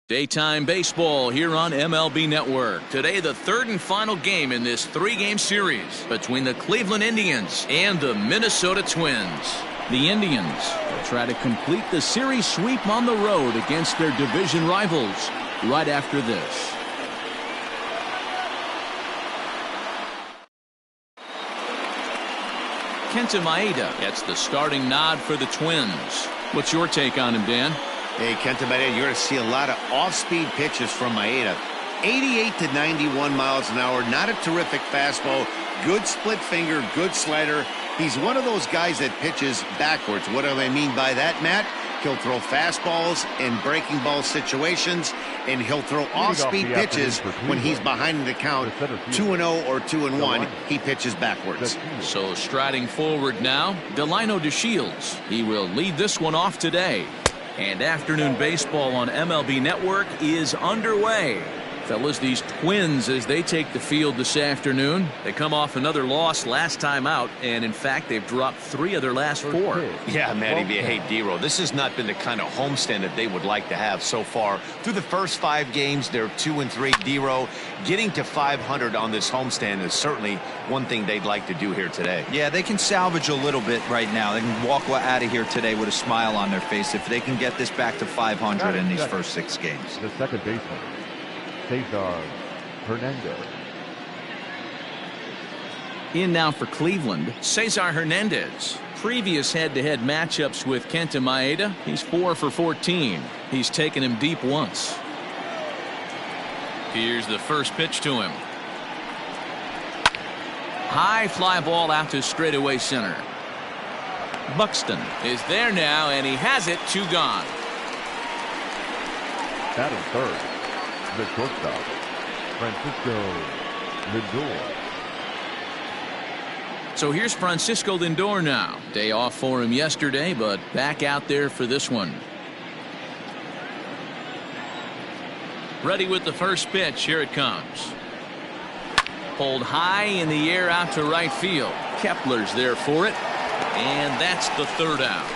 Daytime baseball here on MLB Network. Today, the third and final game in this three-game series between the Cleveland Indians and the Minnesota Twins. The Indians will try to complete the series sweep on the road against their division rivals right after this. Kenta Maeda gets the starting nod for the Twins. What's your take on him, Dan? Hey, Kenta Maeda, you're going to see a lot of off-speed pitches from Maeda. 88 to 91 miles an hour, not a terrific fastball, good split finger, good slider. He's one of those guys that pitches backwards. What do I mean by that, Matt? He'll throw fastballs in breaking ball situations, and he'll throw off-speed pitches when he's behind in the count, 2-0 or 2-1. He pitches backwards. So striding forward now, Delino DeShields. He will lead this one off today. And afternoon baseball on MLB Network is underway. Fellas, these Twins, as they take the field this afternoon, they come off another loss last time out, and in fact, they've dropped 3 of their last 4. Yeah, Matty B. Hey, D-Row, this has not been the kind of homestand that they would like to have so far. Through the first 5 games, they're 2-3. D-Row, getting to 500 on this homestand is certainly one thing they'd like to do here today. Yeah, they can salvage a little bit right now. They can walk out of here today with a smile on their face if they can get this back to 500 in these first 6 games. The second baseman, Cesar Hernandez. In now for Cleveland, Cesar Hernandez. Previous head-to-head matchups with Kenta Maeda, he's 4 for 14. He's taken him deep once. Here's the first pitch to him. High fly ball out to straightaway center. Buxton is there now, and he has it. 2 gone. Batting third, the shortstop, Francisco Lindor. So here's Francisco Lindor now. Day off for him yesterday, but back out there for this one. Ready with the first pitch. Here it comes. Pulled high in the air out to right field. Kepler's there for it. And that's the 3rd out.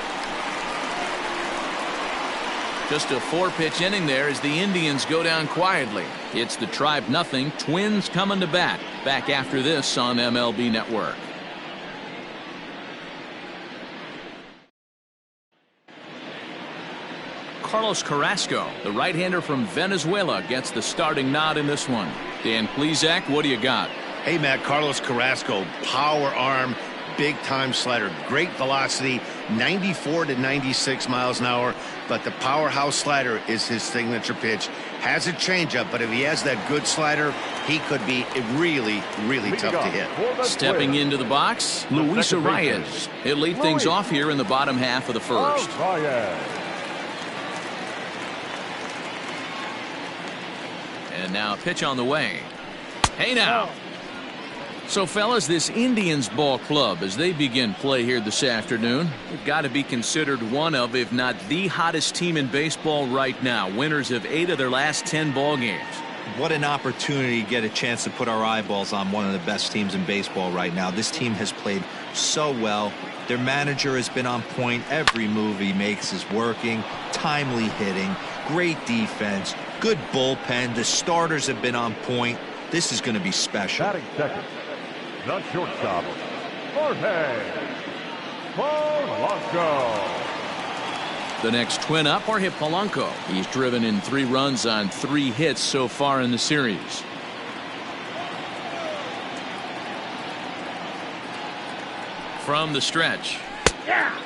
Just a 4-pitch inning there as the Indians go down quietly. It's the Tribe nothing. Twins coming to bat. Back after this on MLB Network. Carlos Carrasco, the right-hander from Venezuela, gets the starting nod in this one. Dan Plesac, what do you got? Hey, Matt, Carlos Carrasco, power arm, big-time slider, great velocity, 94 to 96 miles an hour, but the powerhouse slider is his signature pitch. Has a changeup, but if he has that good slider, he could be really, really tough to hit. Stepping into the box, Luis Arias. He'll lead things off here in the bottom half of the first. And now a pitch on the way. Hey now. So fellas, this Indians ball club, as they begin play here this afternoon, they've got to be considered one of, if not the hottest team in baseball right now. Winners of 8 of their last 10 ball games. What an opportunity to get a chance to put our eyeballs on one of the best teams in baseball right now. This team has played so well. Their manager has been on point. Every move he makes is working. Timely hitting. Great defense. Good bullpen. The starters have been on point. This is going to be special. Batting second, the shortstop, Jorge Polanco. The next twin up, Jorge Polanco. He's driven in 3 runs on 3 hits so far in the series. From the stretch.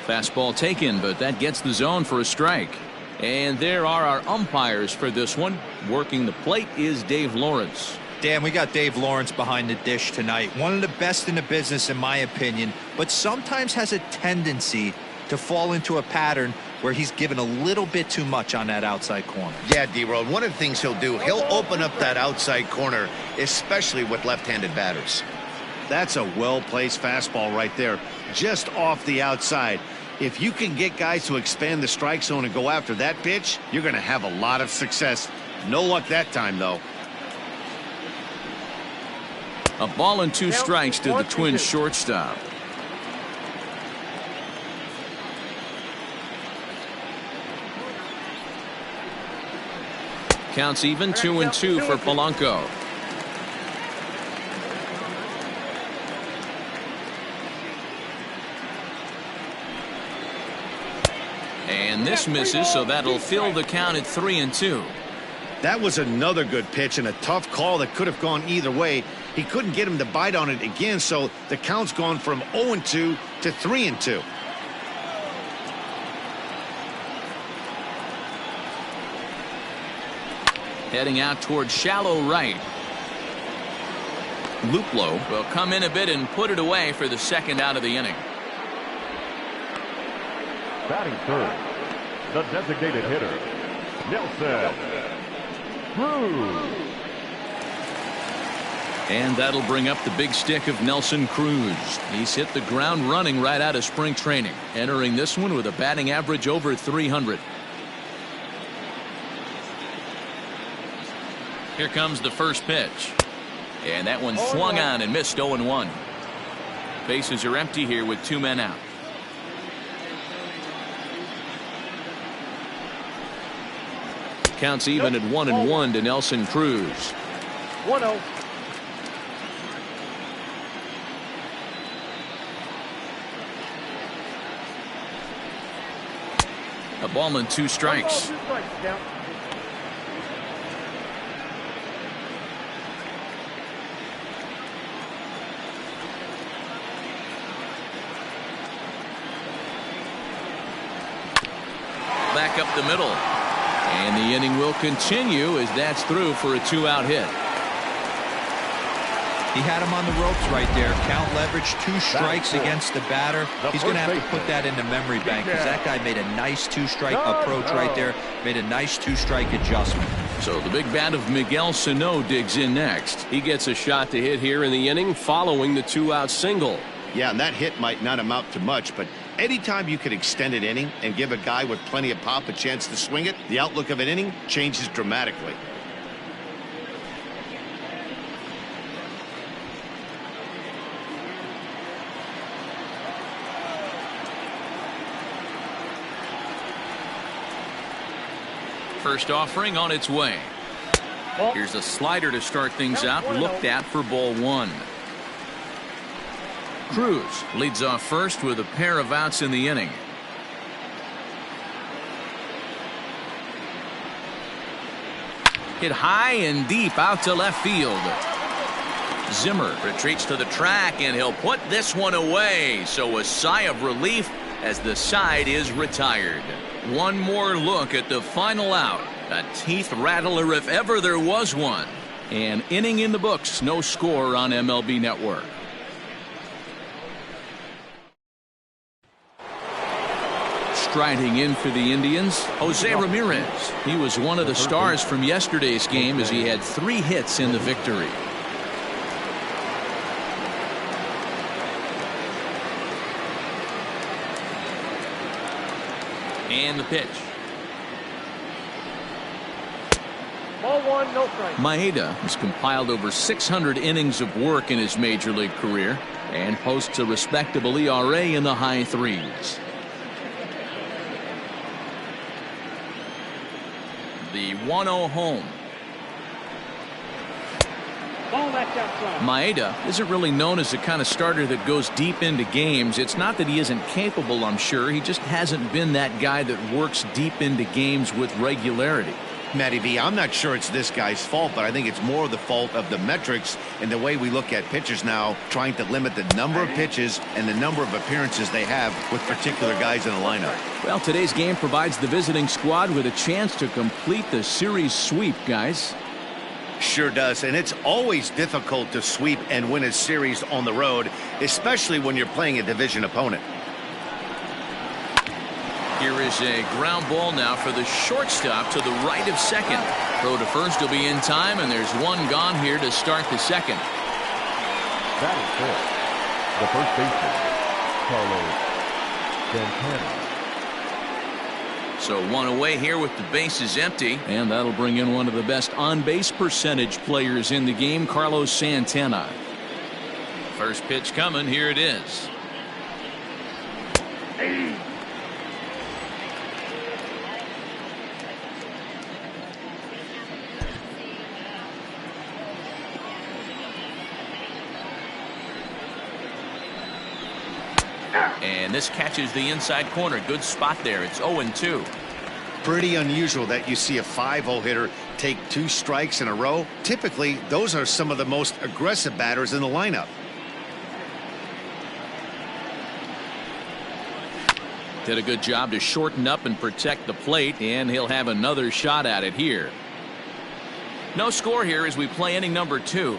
Fastball taken, but that gets the zone for a strike. And there are our umpires for this one. Working the plate is Dave Lawrence. Dan, we got Dave Lawrence behind the dish tonight. One of the best in the business, in my opinion, but sometimes has a tendency to fall into a pattern where he's given a little bit too much on that outside corner. Yeah, D-Road, one of the things he'll do, he'll open up that outside corner, especially with left-handed batters. That's a well-placed fastball right there, just off the outside. If you can get guys to expand the strike zone and go after that pitch, you're going to have a lot of success. No luck that time, though. A ball and 2 strikes to the Twins shortstop. Counts even 2-2 for Polanco. And this misses, so that'll fill the count at 3-2. That was another good pitch and a tough call that could have gone either way. He couldn't get him to bite on it again, so the count's gone from 0-2 to 3-2. Heading out towards shallow right. Luplow will come in a bit and put it away for the second out of the inning. Batting third, the designated hitter, Nelson Cruz. And that'll bring up the big stick of Nelson Cruz. He's hit the ground running right out of spring training, entering this one with a batting average over 300. Here comes the first pitch. And that one swung on and missed. 0-1. Bases are empty here with 2 men out. Counts even at 1-1 to Nelson Cruz. 1-0. A ball and 2 strikes. Back up the middle. And the inning will continue as that's through for a 2-out hit. He had him on the ropes right there. Count leverage, 2 strikes against the batter. He's going to have to put that into memory bank because that guy made a nice 2-strike approach right there. Made a nice 2-strike adjustment. So the big bat of Miguel Sano digs in next. He gets a shot to hit here in the inning following the 2-out single. Yeah, and that hit might not amount to much, but anytime you can extend an inning and give a guy with plenty of pop a chance to swing it, the outlook of an inning changes dramatically. First offering on its way. Here's a slider to start things out, looked at for ball 1. Cruz leads off first with a pair of outs in the inning. Hit high and deep out to left field. Zimmer retreats to the track and he'll put this one away. So a sigh of relief as the side is retired. One more look at the final out. A teeth rattler if ever there was one. An inning in the books, no score on MLB Network. Striding in for the Indians, Jose Ramirez. He was one of the stars from yesterday's game as he had 3 hits in the victory. And the pitch. Ball 1, no strike. Maeda has compiled over 600 innings of work in his major league career and posts a respectable ERA in the high 3s. The 1-0 home. Maeda isn't really known as the kind of starter that goes deep into games. It's not that he isn't capable, I'm sure. He just hasn't been that guy that works deep into games with regularity. Matty V, I'm not sure it's this guy's fault, but I think it's more the fault of the metrics and the way we look at pitchers now, trying to limit the number of pitches and the number of appearances they have with particular guys in the lineup. Well, today's game provides the visiting squad with a chance to complete the series sweep, guys. Sure does, and it's always difficult to sweep and win a series on the road, especially when you're playing a division opponent. Here is a ground ball now for the shortstop to the right of second. Throw to first will be in time, and there's one gone here to start the second. Batting fifth, the first baseman, Carlos Santana. So one away here with the bases empty, and that'll bring in one of the best on-base percentage players in the game, Carlos Santana. First pitch coming, here it is. this catches the inside corner. Good spot there. It's 0-2. Pretty unusual that you see a 5-0 hitter take 2 strikes in a row. Typically, those are some of the most aggressive batters in the lineup. Did a good job to shorten up and protect the plate, and he'll have another shot at it here. No score here as we play inning number 2.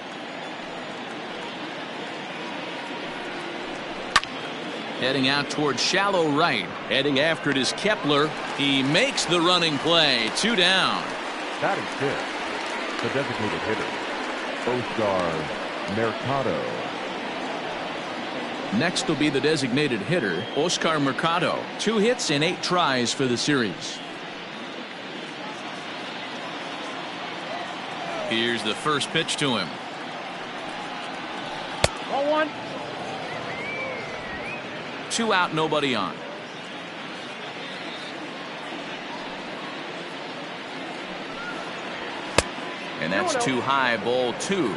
Heading out towards shallow right. Heading after it is Kepler. He makes the running play. 2 down. Batting fifth, the designated hitter, Oscar Mercado. Next will be the designated hitter, Oscar Mercado. 2 hits and 8 tries for the series. Here's the first pitch to him. 0-1. 2 out, nobody on. And that's too high, ball 2.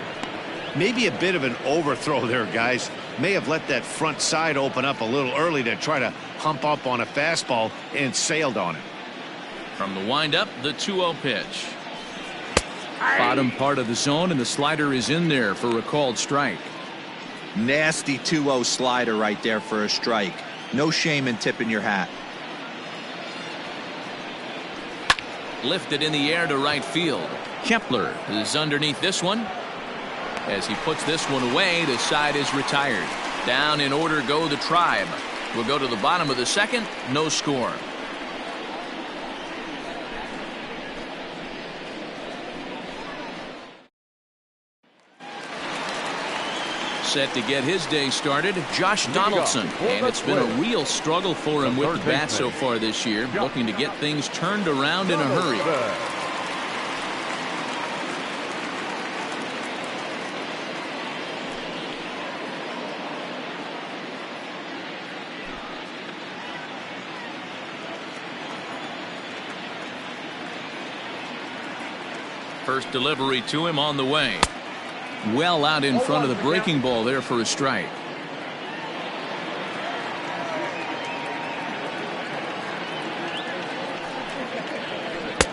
Maybe a bit of an overthrow there, guys. May have let that front side open up a little early to try to hump up on a fastball and sailed on it. From the windup, the 2-0 pitch. Bottom part of the zone, and the slider is in there for a called strike. Nasty 2-0 slider right there for a strike. No shame in tipping your hat. Lifted in the air to right field. Kepler is underneath this one. As he puts this one away, the side is retired. Down in order go the Tribe. We'll go to the bottom of the second. No score. Set to get his day started, Josh Donaldson. And it's been a real struggle for him with the bat so far this year. Looking to get things turned around in a hurry. First delivery to him on the way. Well out in front of the breaking ball there for a strike.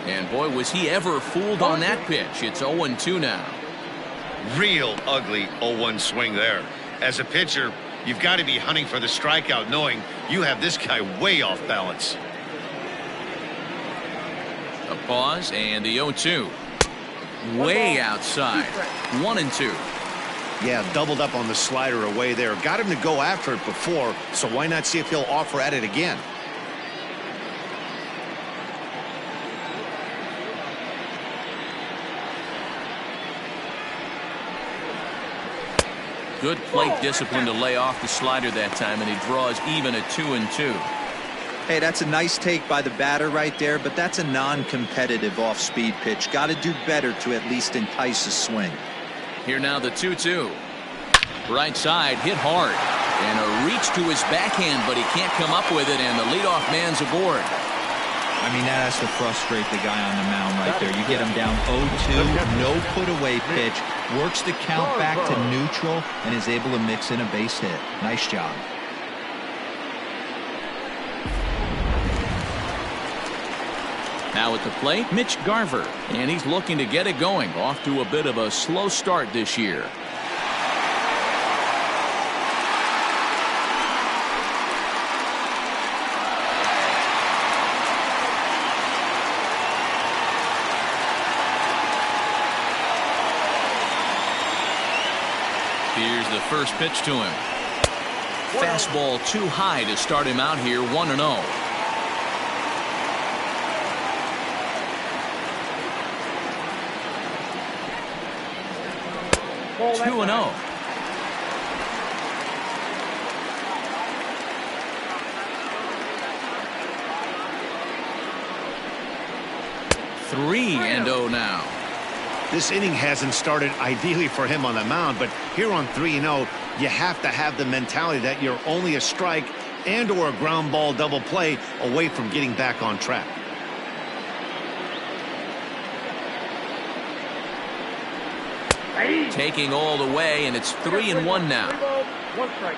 And boy, was he ever fooled on that pitch. It's 0-2 now. Real ugly 0-1 swing there. As a pitcher, you've got to be hunting for the strikeout, knowing you have this guy way off balance. A pause and the 0-2. Way outside. 1-2. Yeah, doubled up on the slider away there. Got him to go after it before, so why not see if he'll offer at it again? Good plate discipline to lay off the slider that time, and he draws even at 2-2. Hey, that's a nice take by the batter right there, but that's a non-competitive off-speed pitch. Got to do better to at least entice a swing. Here now the 2-2. Right side hit hard. And a reach to his backhand, but he can't come up with it, and the leadoff man's aboard. I mean, that has to frustrate the guy on the mound right there. You get him down 0-2, no put-away pitch, works the count back to neutral, and is able to mix in a base hit. Nice job. Now at the plate, Mitch Garver, and he's looking to get it going. Off to a bit of a slow start this year. Here's the first pitch to him. Fastball too high to start him out here, 1-0. 2-0. Three and 0 now. This inning hasn't started ideally for him on the mound, but here on 3-0, you have to have the mentality that you're only a strike and or a ground ball double play away from getting back on track. Taking all the way, and it's 3-1 now. 1 strike.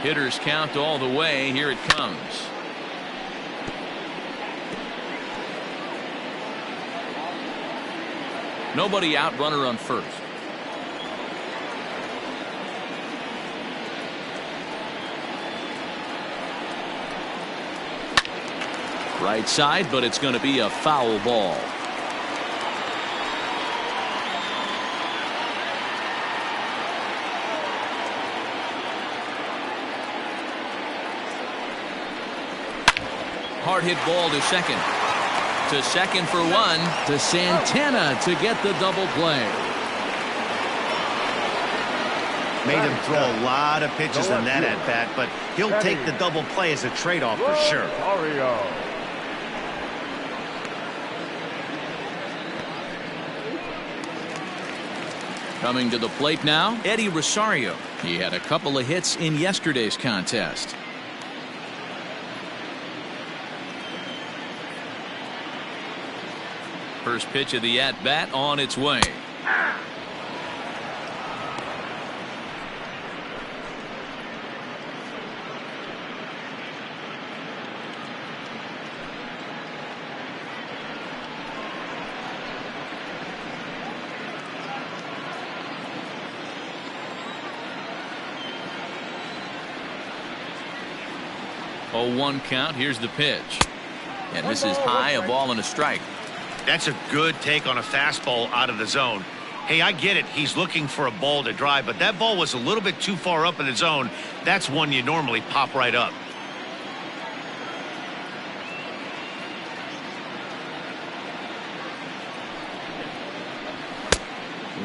Hitters count all the way. Here it comes. Nobody out, runner on first. Right side, but it's going to be a foul ball. Hard hit ball to second. To second for one. To Santana to get the double play. Made him throw a lot of pitches in that at bat, but he'll take the double play as a trade-off for sure. Coming to the plate now, Eddie Rosario. He had a couple of hits in yesterday's contest. First pitch of the at-bat on its way. Oh, 1 count. Here's the pitch. And this is high, a ball and a strike. That's a good take on a fastball out of the zone. Hey, I get it. He's looking for a ball to drive, but that ball was a little bit too far up in the zone. That's one you normally pop right up.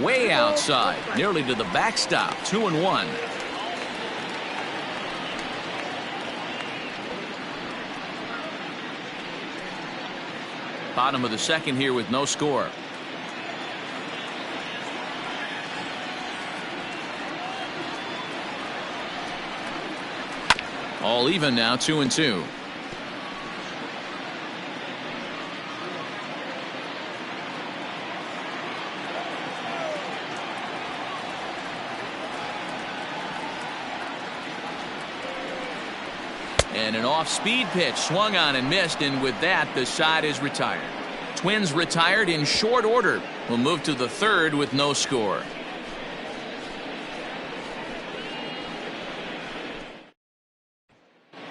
Way outside, nearly to the backstop. 2-1. Bottom of the second here with no score. All even now, 2-2. And an off-speed pitch swung on and missed, and with that the side is retired. Twins retired in short order. We'll move to the third with no score.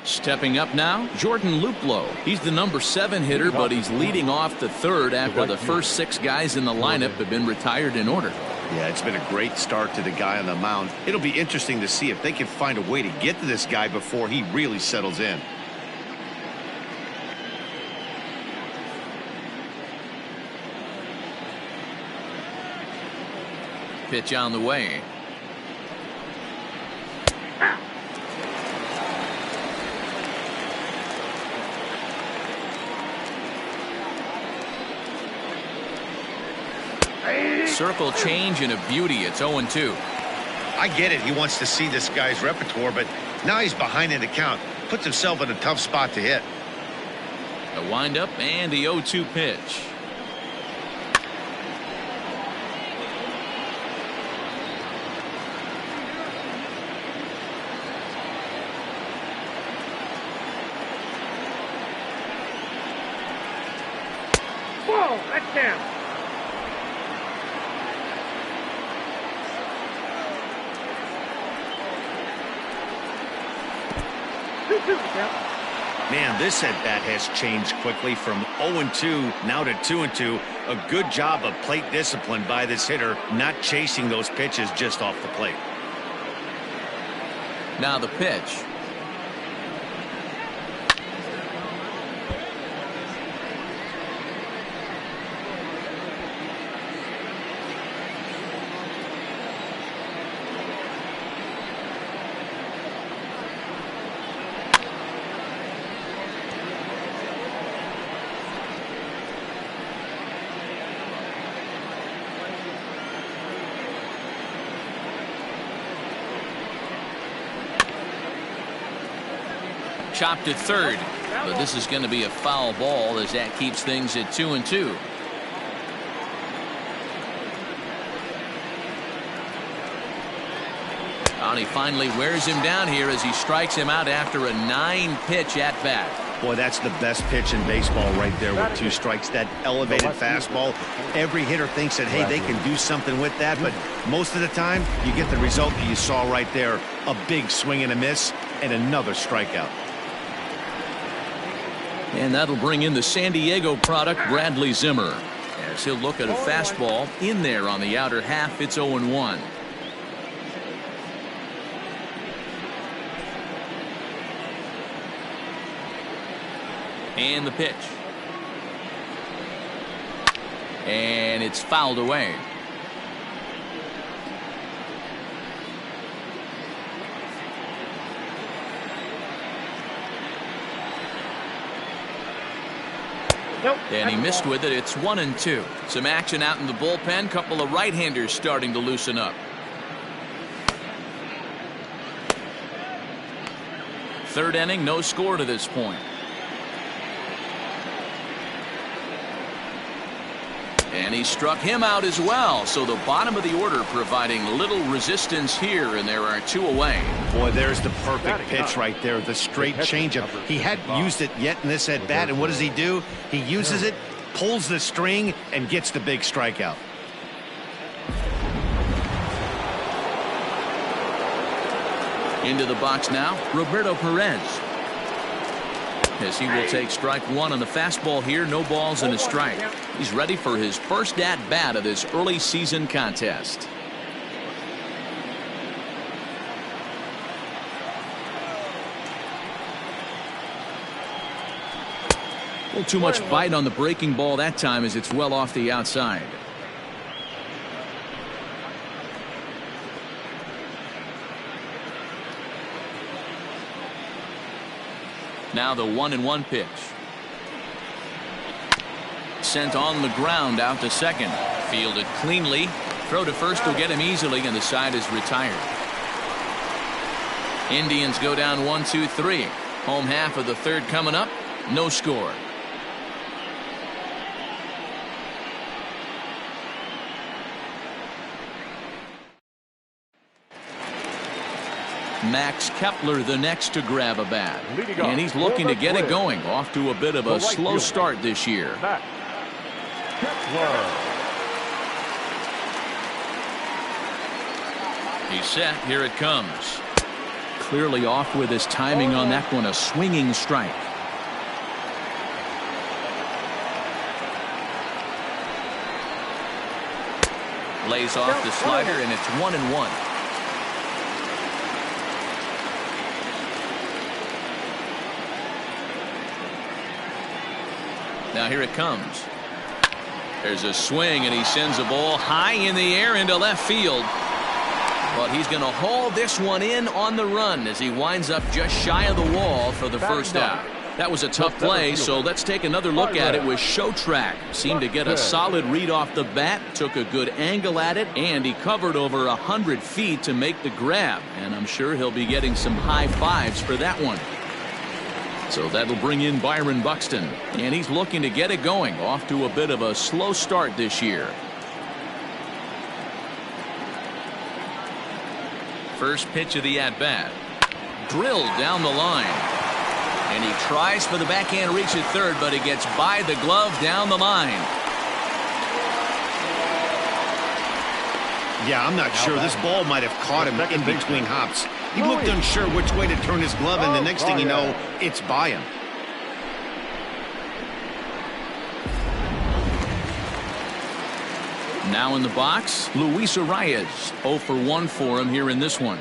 Stepping up now, Jordan Luplow. He's the number 7 hitter, but he's leading off the third after the first 6 guys in the lineup have been retired in order. Yeah, it's been a great start to the guy on the mound. It'll be interesting to see if they can find a way to get to this guy before he really settles in. Pitch on the way. Circle change and a beauty. It's 0-2. I get it. He wants to see this guy's repertoire, but now he's behind in the count. Puts himself in a tough spot to hit. The windup and the 0-2 pitch. Whoa, that's down. Man, this at-bat has changed quickly from 0-2 now to 2-2. A good job of plate discipline by this hitter, not chasing those pitches just off the plate. Now the pitch. Chopped at third, but this is going to be a foul ball as that keeps things at 2-2. And he finally wears him down here as he strikes him out after a 9-pitch at bat. Boy, that's the best pitch in baseball right there with 2 strikes. That elevated fastball. Every hitter thinks that, hey, they can do something with that, but most of the time you get the result that you saw right there. A big swing and a miss and another strikeout. And that'll bring in the San Diego product, Bradley Zimmer, as he'll look at a fastball in there on the outer half. It's 0-1. And the pitch. And it's fouled away. Nope. And he missed with it. It's 1-2. Some action out in the bullpen. Couple of right-handers starting to loosen up. Third inning, no score to this point. And he struck him out as well. So the bottom of the order providing little resistance here, and there are 2 away. Boy, there's the perfect pitch right there. The straight changeup. He hadn't used it yet in this at bat, and what does he do? He uses it, pulls the string, and gets the big strikeout. Into the box now, Roberto Perez. As he will take strike 1 on the fastball here. No balls and a strike. He's ready for his first at bat of this early season contest. A little too much bite on the breaking ball that time as it's well off the outside. Now the 1-1 pitch. Sent on the ground out to second. Fielded cleanly. Throw to first will get him easily, and the side is retired. Indians go down 1-2-3. Home half of the third coming up. No score. Max Kepler the next to grab a bat. And he's looking to get it going. Off to a bit of a slow start this year. He's set. Here it comes. Clearly off with his timing on that one. A swinging strike. Lays off the slider, and it's 1-1. Now here it comes. There's a swing, and he sends a ball high in the air into left field. But he's going to haul this one in on the run as he winds up just shy of the wall for the first out. That was a tough play, so let's take another look at it with Showtrack. Seemed to get a solid read off the bat, took a good angle at it, and he covered over 100 feet to make the grab. And I'm sure he'll be getting some high fives for that one. So that'll bring in Byron Buxton, and he's looking to get it going. Off to a bit of a slow start this year. First pitch of the at-bat. Drilled down the line. And he tries for the backhand reach at third, but he gets by the glove down the line. Yeah, I'm not sure. This ball might have caught him in between hops. He looked unsure which way to turn his glove, and the next thing you know, it's by him. Now in the box, Luis Arias. 0 for 1 for him here in this one.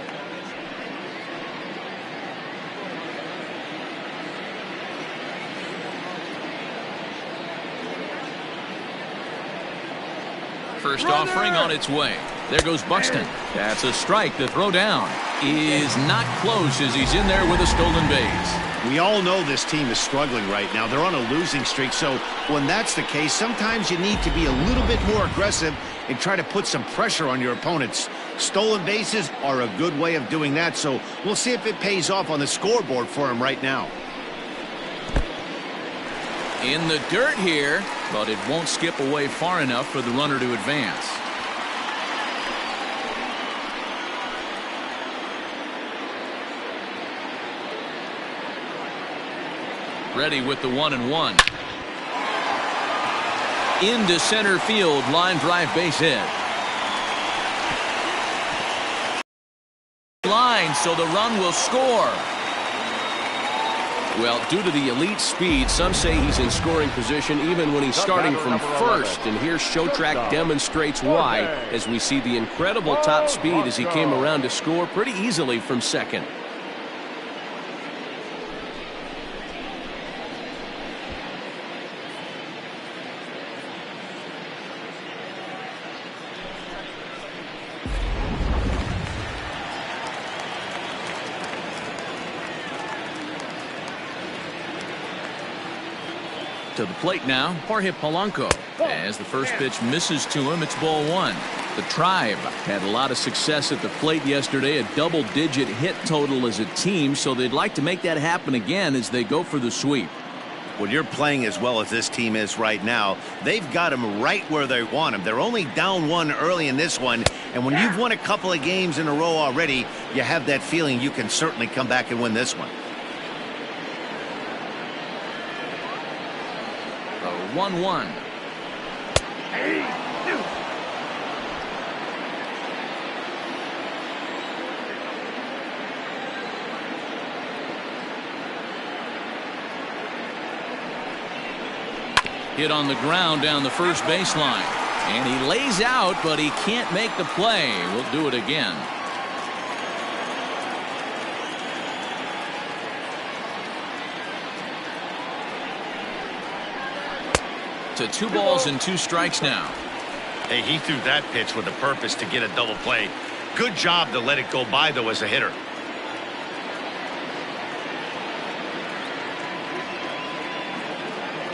First offering on its way. There goes Buxton. That's a strike. The throw down is not close as he's in there with a stolen base. We all know this team is struggling right now. They're on a losing streak, so when that's the case, sometimes you need to be a little bit more aggressive and try to put some pressure on your opponents. Stolen bases are a good way of doing that, so we'll see if it pays off on the scoreboard for him right now. In the dirt here, but it won't skip away far enough for the runner to advance. Ready with the 1-1. Into center field, line drive, base hit. Line, so the run will score. Well, due to the elite speed, some say he's in scoring position even when he's starting from first. And here Showtrack demonstrates why, as we see the incredible top speed as he came around to score pretty easily from second. To the plate now, Jorge Polanco. As the first pitch misses to him, it's ball one. The Tribe had a lot of success at the plate yesterday, a double-digit hit total as a team, so they'd like to make that happen again as they go for the sweep. When you're playing as well as this team is right now, they've got them right where they want them. They're only down one early in this one, and when you've won a couple of games in a row already, you have that feeling you can certainly come back and win this one. 1-1. Hit on the ground down the first baseline. And he lays out, but he can't make the play. We'll do it again. To 2 balls and 2 strikes now. Hey, he threw that pitch with a purpose to get a double play. Good job to let it go by, though, as a hitter.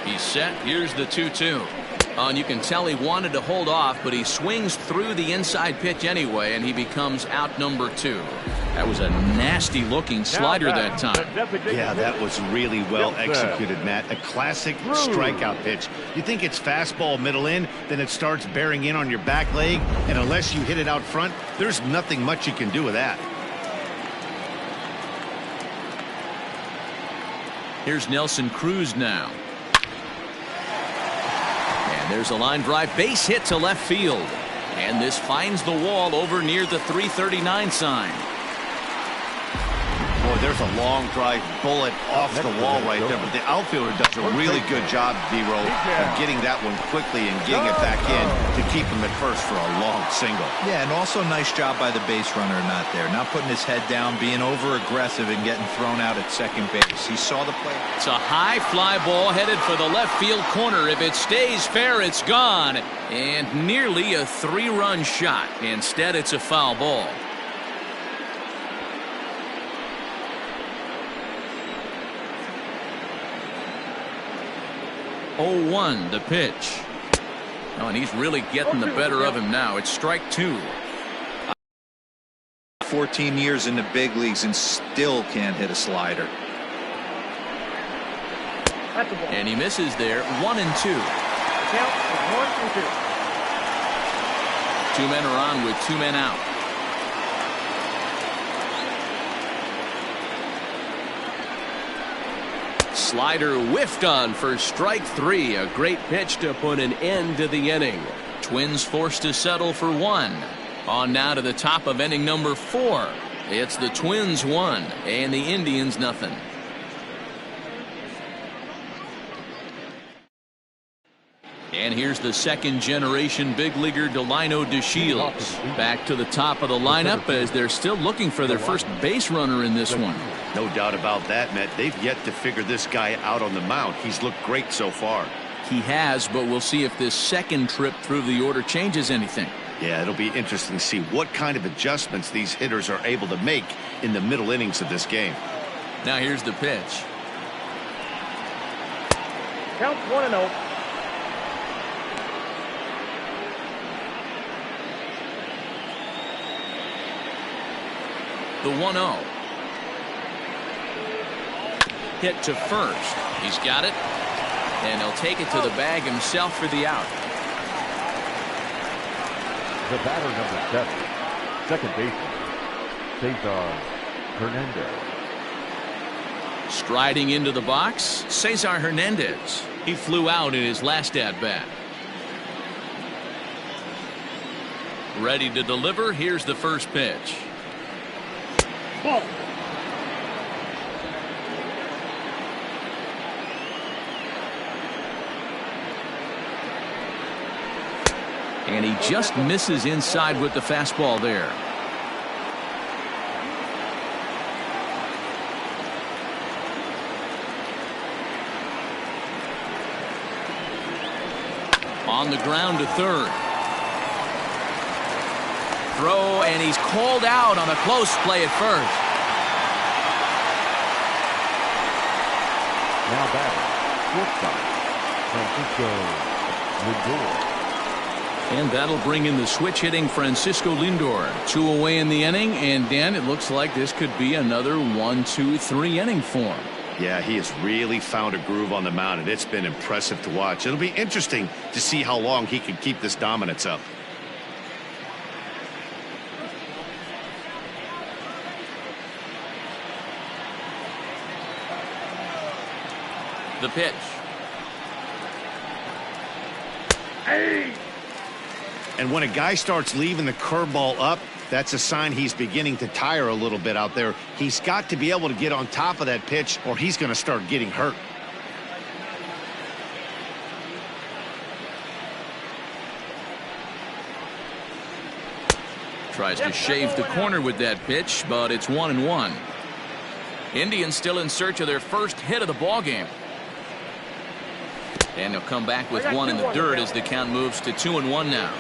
He's set. Here's the 2-2. And you can tell he wanted to hold off, but he swings through the inside pitch anyway, and he becomes out number 2. That was a nasty looking slider that time. Yeah, that was really well executed, Matt. A classic strikeout pitch. You think it's fastball middle in, then it starts bearing in on your back leg, and unless you hit it out front, there's nothing much you can do with that. Here's Nelson Cruz now. And there's a line drive base hit to left field. And this finds the wall over near the 339 sign. Boy, there's a long drive bullet off the wall right there, but the outfielder does a really good job, D-Row, of getting that one quickly and getting it back in to keep him at first for a long single. Yeah, and also nice job by the base runner not there, not putting his head down, being over aggressive and getting thrown out at second base. He saw the play. It's a high fly ball headed for the left field corner. If it stays fair, it's gone. And nearly a 3-run shot. Instead, it's a foul ball. Oh, 1 the pitch. Oh, and he's really getting the better of him now. It's strike 2. 14 years in the big leagues and still can't hit a slider. And he misses there. 1-2. Count is 1-2. 2 men are on with 2 men out. Slider whiffed on for strike 3. A great pitch to put an end to the inning. Twins forced to settle for 1. On now to the top of inning number 4. It's the Twins 1 and the Indians nothing. And here's the second-generation big leaguer Delino DeShields back to the top of the lineup as they're still looking for their first base runner in this one. No doubt about that, Matt. They've yet to figure this guy out on the mound. He's looked great so far. He has, but we'll see if this second trip through the order changes anything. Yeah, it'll be interesting to see what kind of adjustments these hitters are able to make in the middle innings of this game. Now here's the pitch. Count 1-0. The 1-0. Hit to first. He's got it. And he'll take it to the bag himself for the out. The batter number 7, second baseman, Cesar Hernandez. Striding into the box, Cesar Hernandez. He flew out in his last at-bat. Ready to deliver. Here's the first pitch. Ball. And he just misses inside with the fastball there. On the ground to third. Throw, and he's called out on a close play at first. Now batting, shortstop, Francisco Lindor. And that'll bring in the switch hitting Francisco Lindor. 2 away in the inning, and Dan, it looks like this could be another 1-2-3 inning for him. Yeah, he has really found a groove on the mound, and it's been impressive to watch. It'll be interesting to see how long he can keep this dominance up. The pitch. Hey! And when a guy starts leaving the curveball up, that's a sign he's beginning to tire a little bit out there. He's got to be able to get on top of that pitch, or he's going to start getting hurt. Tries to shave the corner with that pitch, but it's 1-1. Indians still in search of their first hit of the ball game. And they'll come back with one in the dirt as the count moves to 2-1 now.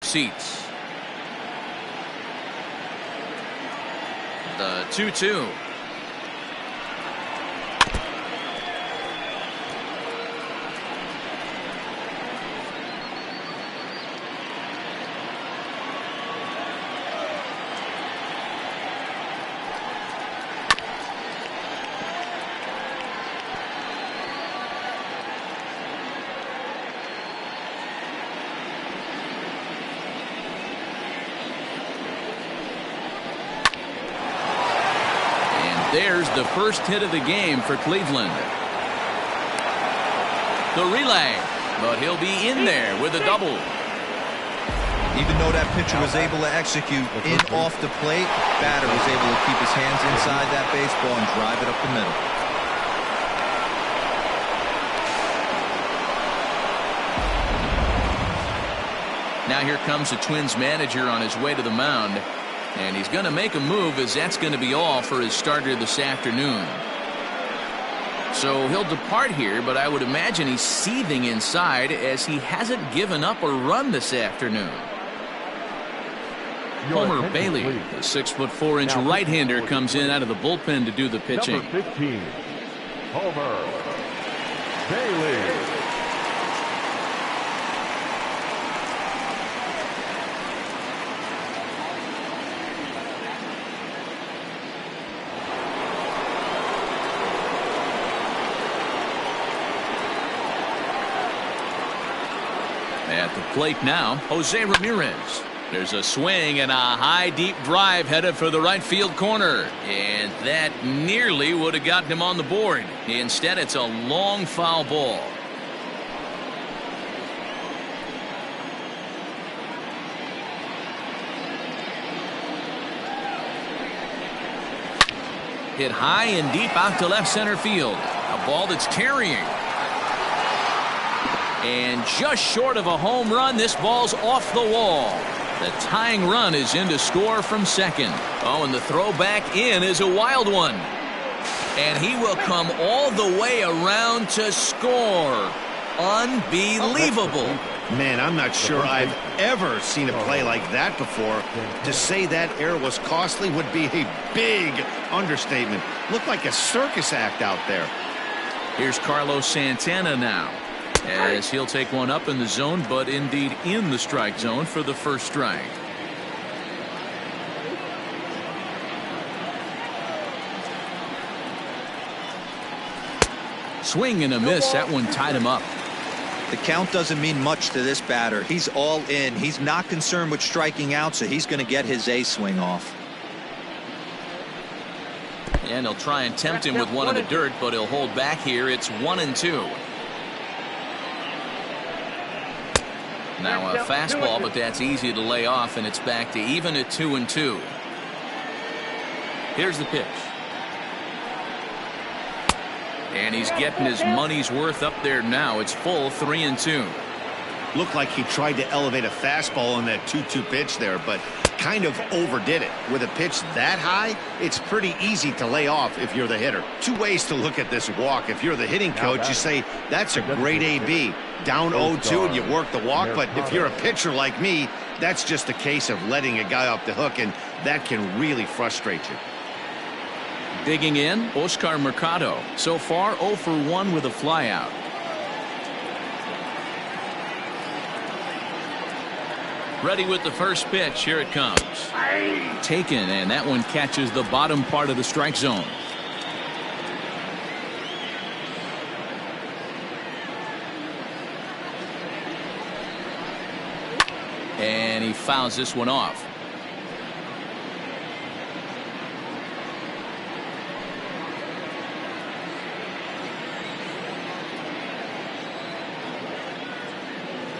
Seats. The 2-2. There's the first hit of the game for Cleveland. The relay, but he'll be in there with a double. Even though that pitcher was able to execute in off the plate, batter was able to keep his hands inside that baseball and drive it up the middle. Now here comes the Twins manager on his way to the mound. And he's going to make a move, as that's going to be all for his starter this afternoon. So he'll depart here, but I would imagine he's seething inside as he hasn't given up a run this afternoon. Homer Bailey, the 6'4" right-hander, comes in out of the bullpen to do the pitching. Number 15, Homer Bailey. At the plate now, Jose Ramirez. There's a swing and a high deep drive headed for the right field corner. And that nearly would have gotten him on the board. Instead, it's a long foul ball. Hit high and deep out to left center field. A ball that's carrying. And just short of a home run, this ball's off the wall. The tying run is in to score from second. Oh, and the throw back in is a wild one. And he will come all the way around to score. Unbelievable. Man, I'm not sure I've ever seen a play like that before. To say that error was costly would be a big understatement. Looked like a circus act out there. Here's Carlos Santana now, as he'll take one up in the zone, but indeed in the strike zone for the first strike. Swing and a miss. That one tied him up. The count doesn't mean much to this batter. He's all in. He's not concerned with striking out, so he's going to get his A swing off. And he'll try and tempt him with one in the dirt, but he'll hold back here. It's 1-2. Now a fastball, but that's easy to lay off, and it's back to even at 2-2. Here's the pitch. And he's getting his money's worth up there now. It's full 3-2. Looked like he tried to elevate a fastball on that 2-2 pitch there, but kind of overdid it. With a pitch that high, it's pretty easy to lay off if you're the hitter. Two ways to look at this walk. If you're the hitting coach, you say, that's a great AB. Down 0-2 and you work the walk, but if you're a pitcher like me, that's just a case of letting a guy off the hook, and that can really frustrate you. Digging in, Oscar Mercado. So far, 0 for 1 with a flyout. Ready with the first pitch. Here it comes. Taken, and that one catches the bottom part of the strike zone. And he fouls this one off.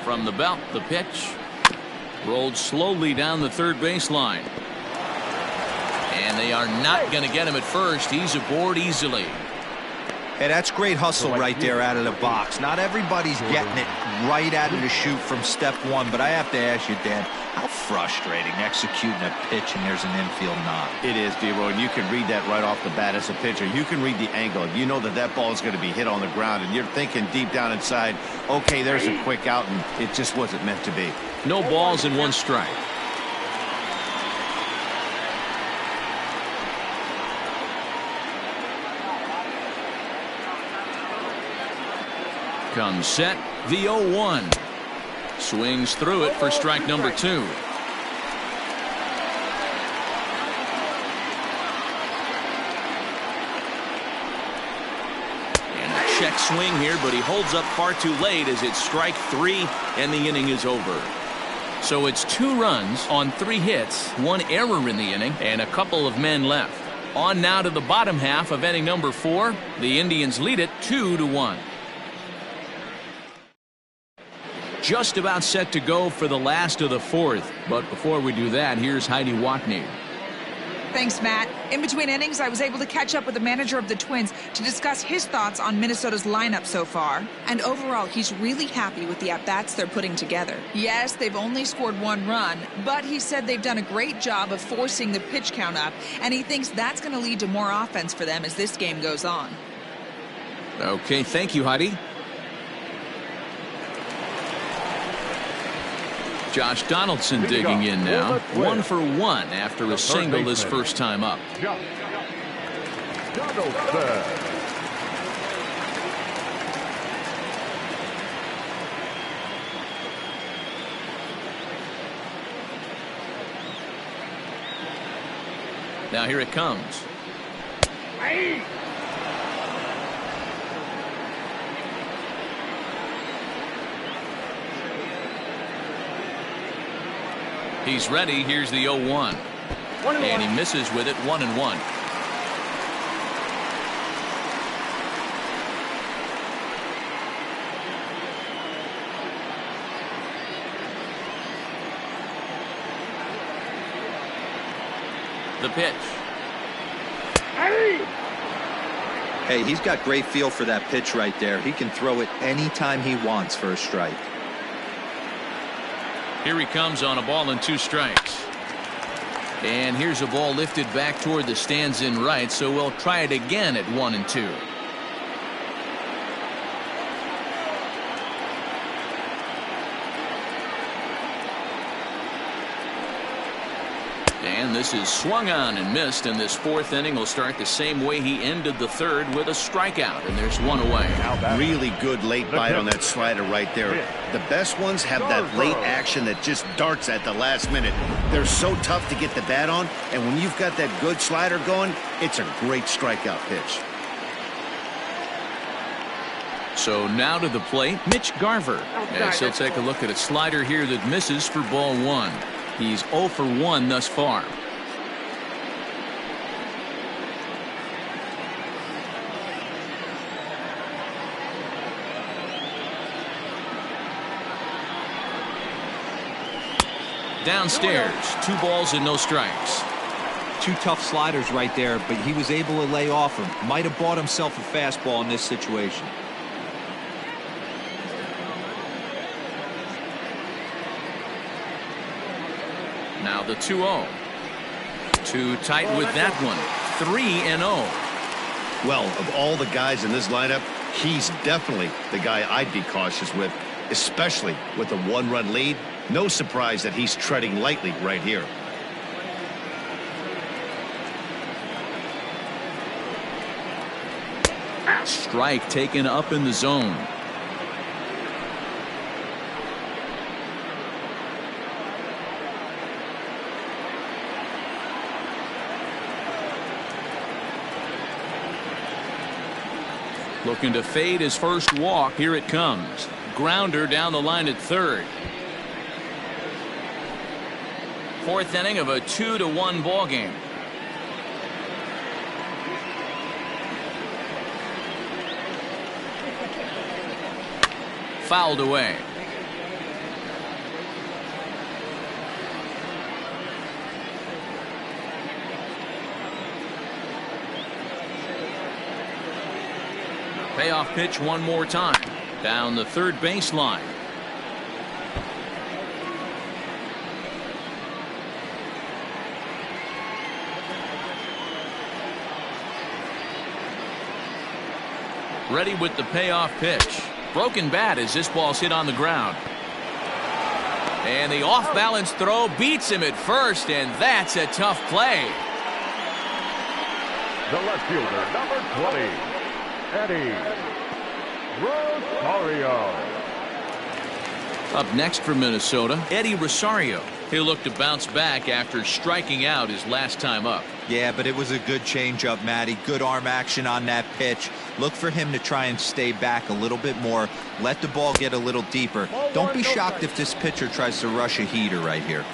From the belt, the pitch. Rolled slowly down the third baseline. And they are not going to get him at first. He's aboard easily. Hey, that's great hustle right there out of the box. Not everybody's getting it right out of the chute from step one, but I have to ask you, Dan, how frustrating executing a pitch and there's an infield knock. It is, D-Roy, and you can read that right off the bat as a pitcher. You can read the angle. You know that that ball is going to be hit on the ground, and you're thinking deep down inside, okay, there's a quick out, and it just wasn't meant to be. No balls and one strike. Comes set, the 0-1. Swings through it for strike number 2. And a check swing here, but he holds up far too late as it's strike 3, and the inning is over. So it's 2 runs on 3 hits, 1 error in the inning, and a couple of men left. On now to the bottom half of inning number 4. The Indians lead it 2-1. Just about set to go for the last of the 4th. But before we do that, here's Heidi Watney. Thanks, Matt. In between innings, I was able to catch up with the manager of the Twins to discuss his thoughts on Minnesota's lineup so far. And overall, he's really happy with the at-bats they're putting together. Yes, they've only scored 1 run, but he said they've done a great job of forcing the pitch count up, and he thinks that's going to lead to more offense for them as this game goes on. Okay, thank you, Heidi. Josh Donaldson digging in now. 1 for 1 after a single his first time up. Now here it comes. He's ready. Here's the 0-1. And he misses with it. 1-1. The pitch. Hey, he's got great feel for that pitch right there. He can throw it anytime he wants for a strike. Here he comes on a ball and 2 strikes. And here's a ball lifted back toward the stands in right, so we'll try it again at 1-2. And this is swung on and missed, and this 4th inning will start the same way he ended the 3rd with a strikeout, and there's 1 away. Really good late bite on that slider right there. The best ones have that late action that just darts at the last minute. They're so tough to get the bat on, and when you've got that good slider going, it's a great strikeout pitch. So now to the plate, Mitch Garver. As he'll take a look at a slider here that misses for ball 1. He's 0 for 1 thus far. Downstairs, 2 balls and no strikes. 2 tough sliders right there, but he was able to lay off him. Might have bought himself a fastball in this situation. Now the 2-0. Too tight with that one. 3-0. Well, of all the guys in this lineup, he's definitely the guy I'd be cautious with, especially with a 1-run lead. No surprise that he's treading lightly right here. Strike taken up in the zone. Looking to fade his first walk. Here it comes. Grounder down the line at third. 4th inning of a 2-1 ball game. Fouled away. Payoff pitch one more time. Down the third baseline. Ready with the payoff pitch. Broken bat as this ball's hit on the ground. And the off-balance throw beats him at first, and that's a tough play. The left fielder, number 20, Eddie Rosario. Up next for Minnesota, Eddie Rosario. He'll look to bounce back after striking out his last time up. Yeah, but it was a good changeup, Matty. Good arm action on that pitch. Look for him to try and stay back a little bit more. Let the ball get a little deeper. Don't be shocked if this pitcher tries to rush a heater right here.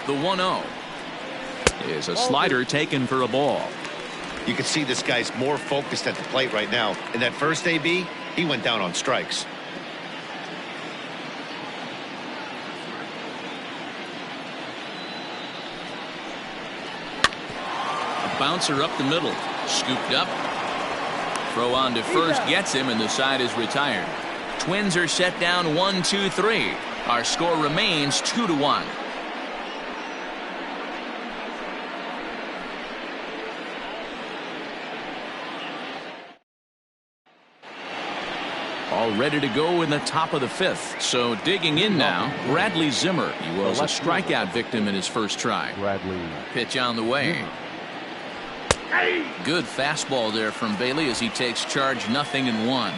The 1-0 is a slider taken for a ball. You can see this guy's more focused at the plate right now. In that first AB, he went down on strikes. A bouncer up the middle. Scooped up. Throw on to first gets him, and the side is retired. Twins are set down 1-2-3. Our score remains 2-1. All ready to go in the top of the 5th. So digging in now, Bradley Zimmer. He was a strikeout victim in his first try. Bradley. Pitch on the way. Good fastball there from Bailey as he takes charge. 0-1.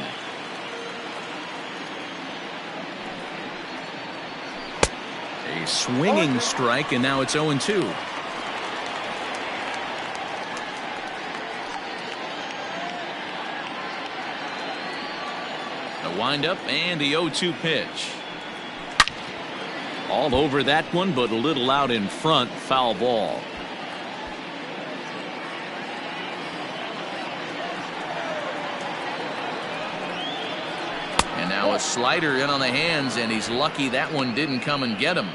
A swinging strike, and now it's 0-2. Windup and the 0-2 pitch. All over that one, but a little out in front. Foul ball. And now a slider in on the hands, and he's lucky that one didn't come and get him.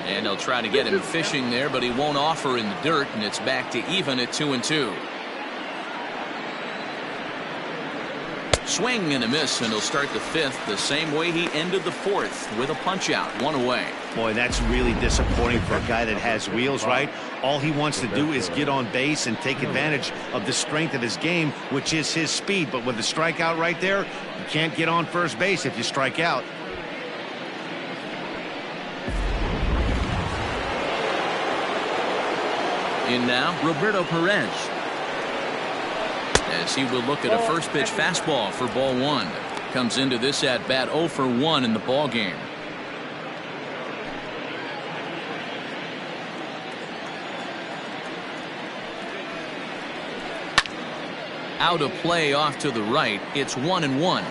And they'll try to get him fishing there, but he won't offer in the dirt, and it's back to even at 2-2. Swing and a miss, and he'll start the 5th the same way he ended the 4th, with a punch out, 1 away. Boy, that's really disappointing for a guy that has wheels, right? All he wants to do is get on base and take advantage of the strength of his game, which is his speed. But with the strikeout right there, you can't get on first base if you strike out. In now, Roberto Perez. As he will look at a first pitch fastball for ball 1. comes into this at bat 0 for 1 in the ball game. Out of play off to the right. It's 1-1.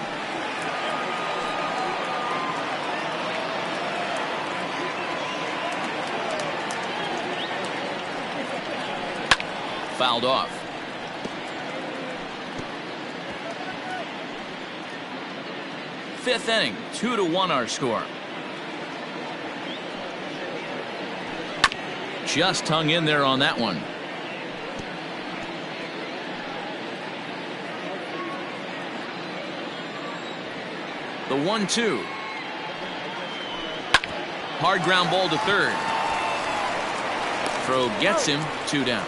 Fouled off. Fifth inning, 2-1 our score. Just hung in there on that one. The 1-2. Hard ground ball to third. Throw gets him, 2 down.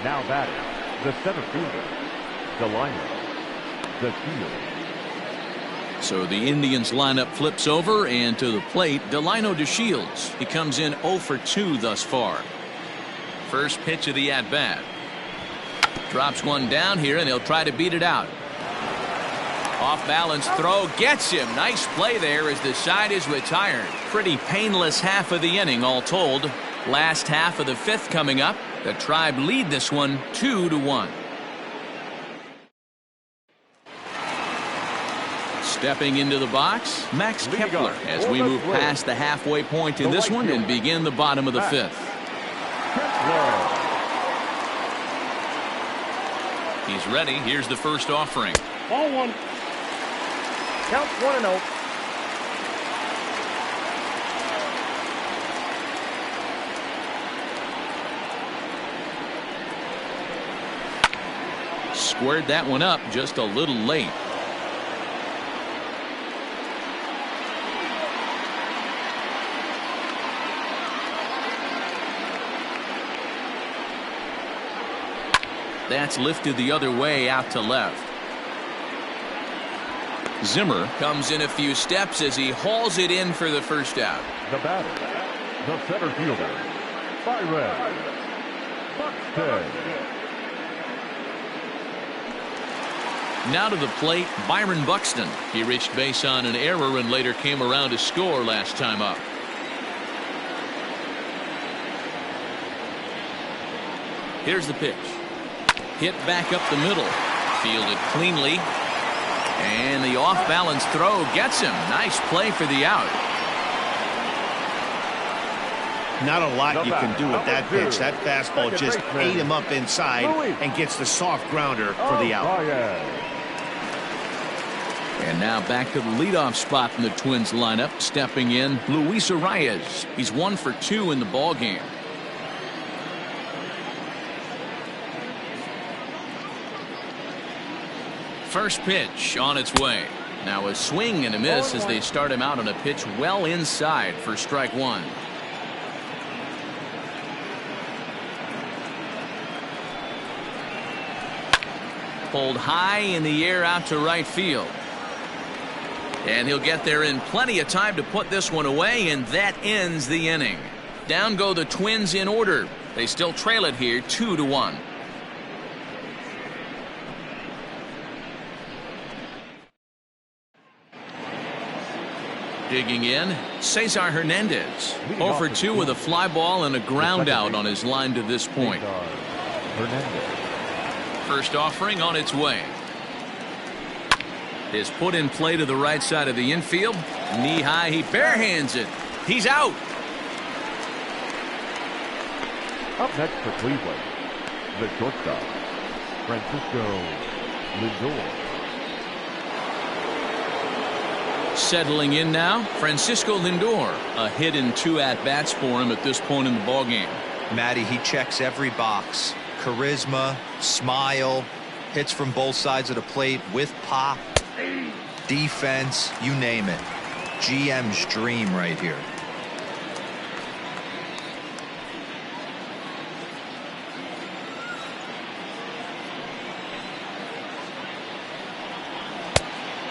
Now batting, the center fielder, Delino DeShields. So the Indians lineup flips over, and to the plate, Delino DeShields. He comes in 0 for 2 thus far. First pitch of the at-bat. Drops one down here, and he'll try to beat it out. Off balance throw gets him. Nice play there as the side is retired. Pretty painless half of the inning all told. Last half of the fifth coming up. The Tribe lead this one 2-1. Stepping into the box, Max Kepler, as we move past the halfway point in this one and begin the bottom of the fifth. He's ready. Here's the first offering. Ball 1. Count 1-0. Squared that one up just a little late. That's lifted the other way out to left. Zimmer comes in a few steps as he hauls it in for the first out. The batter, the center fielder, Byron Buxton. Now to the plate, Byron Buxton. He reached base on an error and later came around to score last time up. Here's the pitch. Hit back up the middle. Fielded cleanly. And the off-balance throw gets him. Nice play for the out. Not a lot you can do with that pitch. That fastball just ate him up inside and gets the soft grounder for the out. And now back to the leadoff spot in the Twins lineup. Stepping in, Luis Arias. He's 1 for 2 in the ball game. First pitch on its way. Now a swing and a miss as they start him out on a pitch well inside for strike 1. Pulled high in the air out to right field. And he'll get there in plenty of time to put this one away, and that ends the inning. Down go the Twins in order. They still trail it here 2-1. Digging in, Cesar Hernandez. 0 for 2 with a fly ball and a ground out on his line to this point. First offering on its way. Is put in play to the right side of the infield. Knee high, he barehands it. He's out. Up next for Cleveland, the shortstop, Francisco Lindor. Settling in now, Francisco Lindor. A hit in 2 at-bats for him at this point in the ballgame. Matty, he checks every box. Charisma, smile, hits from both sides of the plate with pop, defense, you name it. GM's dream right here.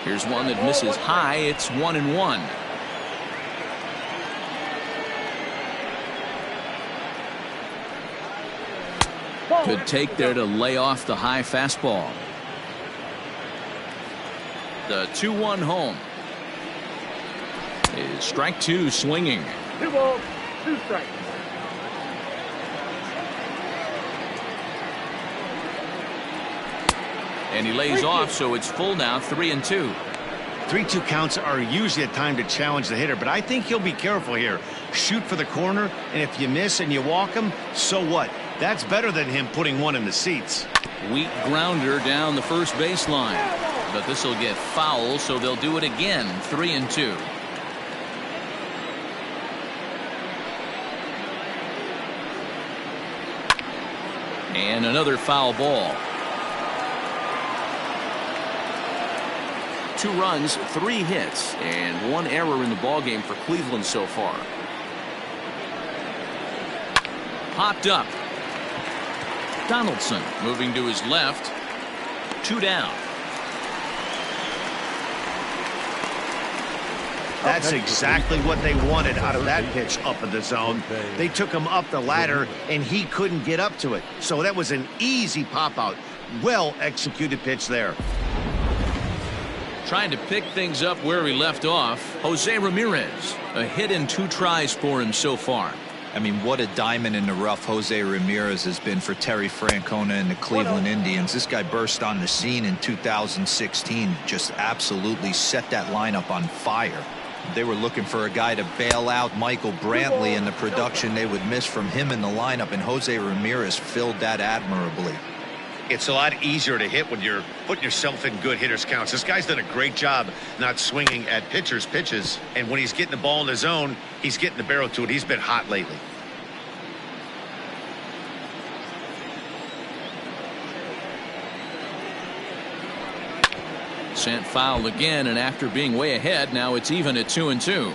Here's one that misses high. It's 1-1. Good take there to lay off the high fastball. The 2-1 home. Is strike 2 swinging. 2 balls, 2 strikes. And he lays off, so it's full now, 3-2. 3-2 counts are usually a time to challenge the hitter, but I think he'll be careful here. Shoot for the corner, and if you miss and you walk him, so what? That's better than him putting one in the seats. Weak grounder down the first baseline. But this will get foul, so they'll do it again, 3-2. And another foul ball. 2 runs, 3 hits, and 1 error in the ballgame for Cleveland so far. Popped up. Donaldson moving to his left. 2 down. That's exactly what they wanted out of that pitch up in the zone. They took him up the ladder, and he couldn't get up to it. So that was an easy pop-out. Well-executed pitch there. Trying to pick things up where he left off, Jose Ramirez. A hit in 2 tries for him so far. I mean, what a diamond in the rough Jose Ramirez has been for Terry Francona and the Cleveland Indians. This guy burst on the scene in 2016, just absolutely set that lineup on fire. They were looking for a guy to bail out Michael Brantley, and the production they would miss from him in the lineup, and Jose Ramirez filled that admirably. It's a lot easier to hit when you're putting yourself in good hitters counts. This guy's done a great job not swinging at pitchers' pitches, and when he's getting the ball in the zone, he's getting the barrel to it. He's been hot lately. Sent foul again, and after being way ahead, now it's even at 2-2.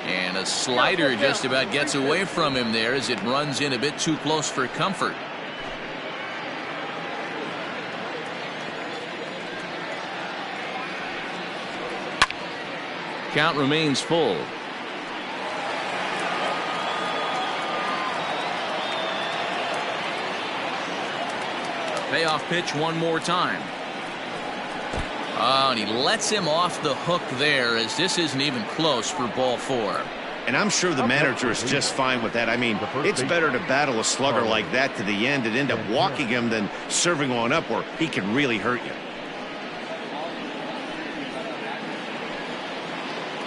And a slider just about gets away from him there as it runs in a bit too close for comfort. Count remains full. Payoff pitch one more time. Oh, and he lets him off the hook there, as this isn't even close for ball 4. And I'm sure the manager is just fine with that. I mean, it's better to battle a slugger like that to the end and end up walking him than serving one up where he can really hurt you.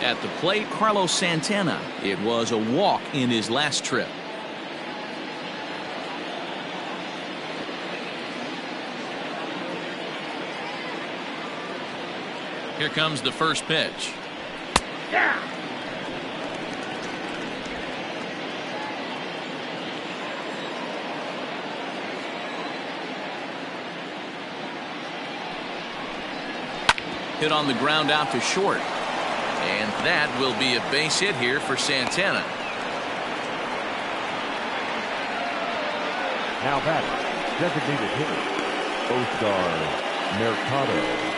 At the plate, Carlos Santana. It was a walk in his last trip. Here comes the first pitch. Yeah. Hit on the ground out to short. And that will be a base hit here for Santana. Now batting, designated hitter, Oscar Mercado.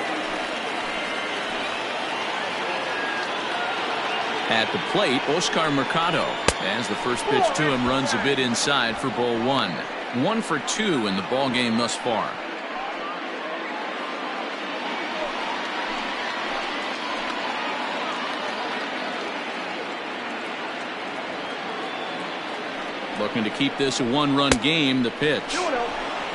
At the plate, Oscar Mercado, as the first pitch to him runs a bit inside for ball 1. 1 for 2 in the ball game thus far. Looking to keep this a 1-run game. The pitch,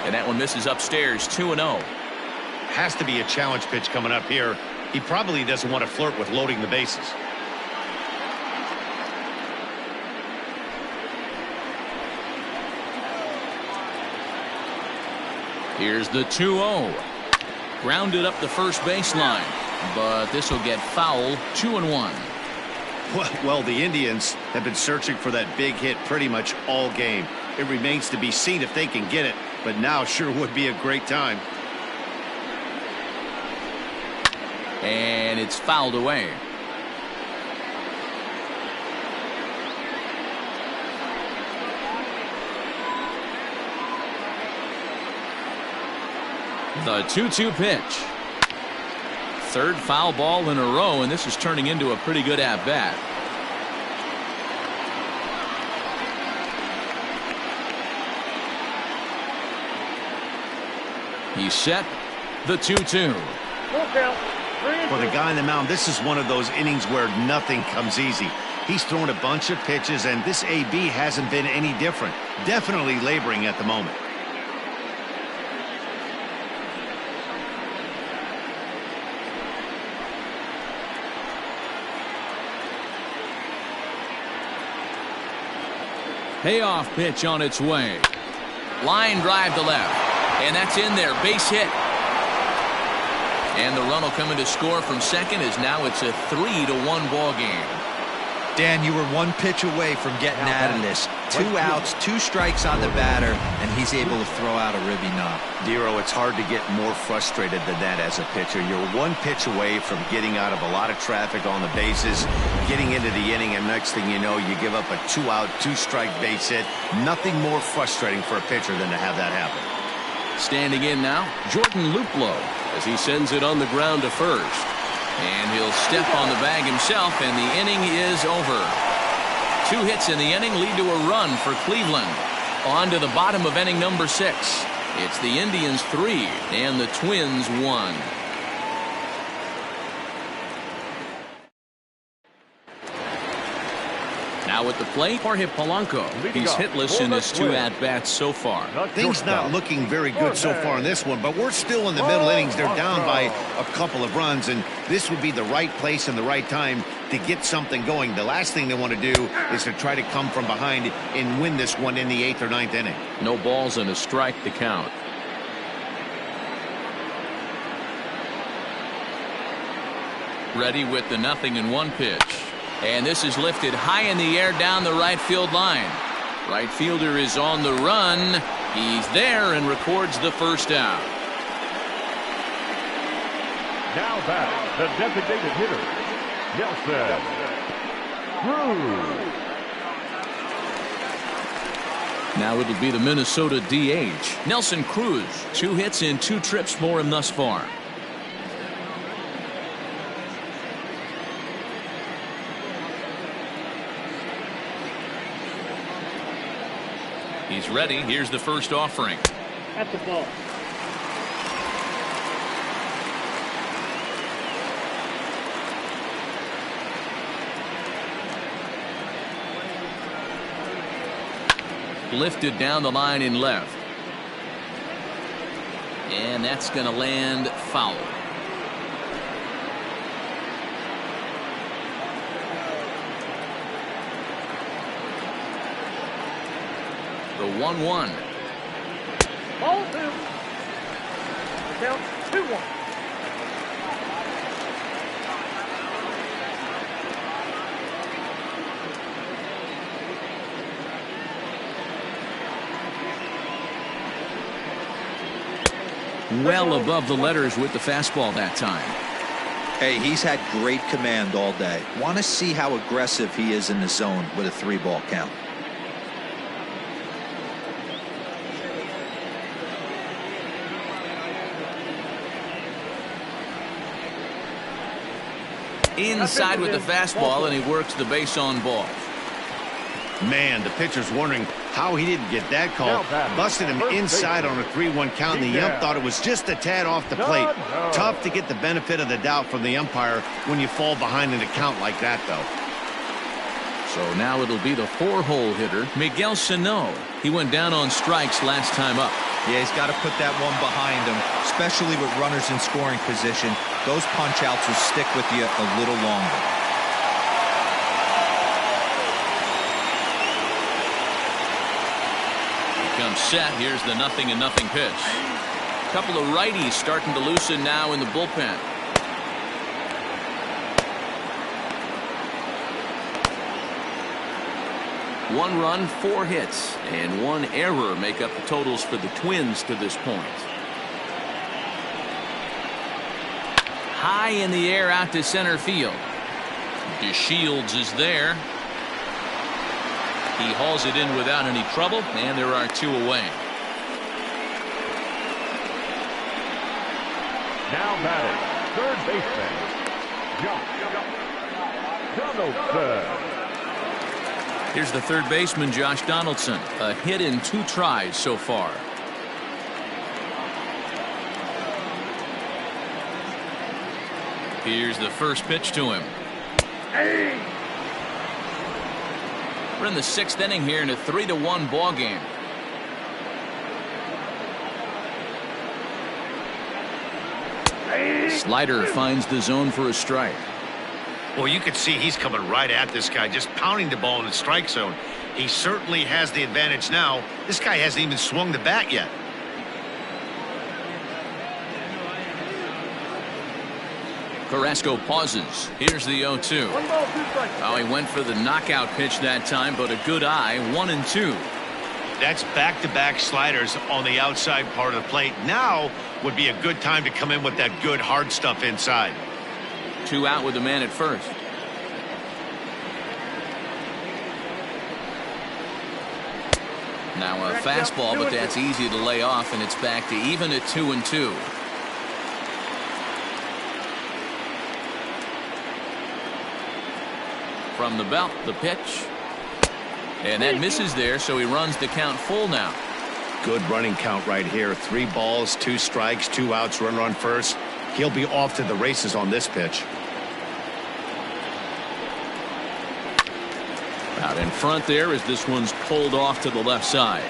and that one misses upstairs. 2-0. Has to be a challenge pitch coming up here. He probably doesn't want to flirt with loading the bases. Here's the 2-0. Grounded up the first baseline, but this will get foul. 2-1. Well, the Indians have been searching for that big hit pretty much all game. It remains to be seen if they can get it, but now sure would be a great time. And it's fouled away. The 2-2 pitch. Third foul ball in a row, and this is turning into a pretty good at-bat. He's set. The 2-2. For the guy on the mound, this is one of those innings where nothing comes easy. He's thrown a bunch of pitches, and this AB hasn't been any different. Definitely laboring at the moment. Payoff pitch on its way. Line drive to left. And that's in there. Base hit. And the run will come in to score from second as now it's a 3-1 ball game. Dan, you were one pitch away from getting out of this. 2 outs, 2 strikes on the batter, and he's able to throw out a ribby knob. Dero, it's hard to get more frustrated than that as a pitcher. You're one pitch away from getting out of a lot of traffic on the bases, getting into the inning, and next thing you know, you give up a 2-out, 2-strike base hit. Nothing more frustrating for a pitcher than to have that happen. Standing in now, Jordan Luplow, as he sends it on the ground to first. And he'll step on the bag himself, and the inning is over. 2 hits in the inning lead to a run for Cleveland. On to the bottom of inning number 6. It's the Indians 3 and the Twins 1. Now at the plate, Jorge Polanco. He's hitless in his 2 at-bats so far. Things not looking very good so far in this one, but we're still in the middle innings. They're down by a couple of runs, and this would be the right place and the right time to get something going. The last thing they want to do is to try to come from behind and win this one in the 8th or 9th inning. No balls and a strike to count. Ready with the 0-1 pitch. And this is lifted high in the air down the right field line. Right fielder is on the run. He's there and records the first out. Now back, the designated hitter, Nelson Cruz. Now it'll be the Minnesota DH, Nelson Cruz. 2 hits in 2 trips for him thus far. He's ready. Here's the first offering. At the ball. Lifted down the line in left. And that's going to land foul. The 1-1. Ball 2. Count 2-1. Well above the letters with the fastball that time. Hey, he's had great command all day. Want to see how aggressive he is in the zone with a 3-ball count. Inside with the fastball, and he works the base on ball. Man, the pitcher's wondering how he didn't get that call. Busted him inside on a 3-1 count, and the ump thought it was just a tad off the plate. Tough to get the benefit of the doubt from the umpire when you fall behind in a count like that, though. So now it'll be the 4-hole hitter, Miguel Sano. He went down on strikes last time up. Yeah, he's got to put that one behind him, especially with runners in scoring position. Those punch-outs will stick with you a little longer. Comes set. Here's the 0-0 pitch. Couple of righties starting to loosen now in the bullpen. One run, 4 hits, and 1 error make up the totals for the Twins to this point. High in the air out to center field. DeShields is there. He hauls it in without any trouble, and there are 2 away. Now batting, third baseman, Josh Donaldson. Here's the third baseman, Josh Donaldson. A hit in 2 tries so far. Here's the first pitch to him. We're in the 6th inning here in a 3-1 ball game. Slider finds the zone for a strike. Well, you can see he's coming right at this guy, just pounding the ball in the strike zone. He certainly has the advantage now. This guy hasn't even swung the bat yet. Carrasco pauses. Here's the 0-2. Oh, he went for the knockout pitch that time, but a good eye. 1-2. That's back-to-back sliders on the outside part of the plate. Now would be a good time to come in with that good hard stuff inside. 2 out with the man at first. Now a fastball, but that's easy to lay off, and it's back to even at 2-2. From the belt, the pitch. And that misses there, so he runs the count full now. Good running count right here. 3 balls, 2 strikes, 2 outs, runner on first. He'll be off to the races on this pitch. Out in front there as this one's pulled off to the left side.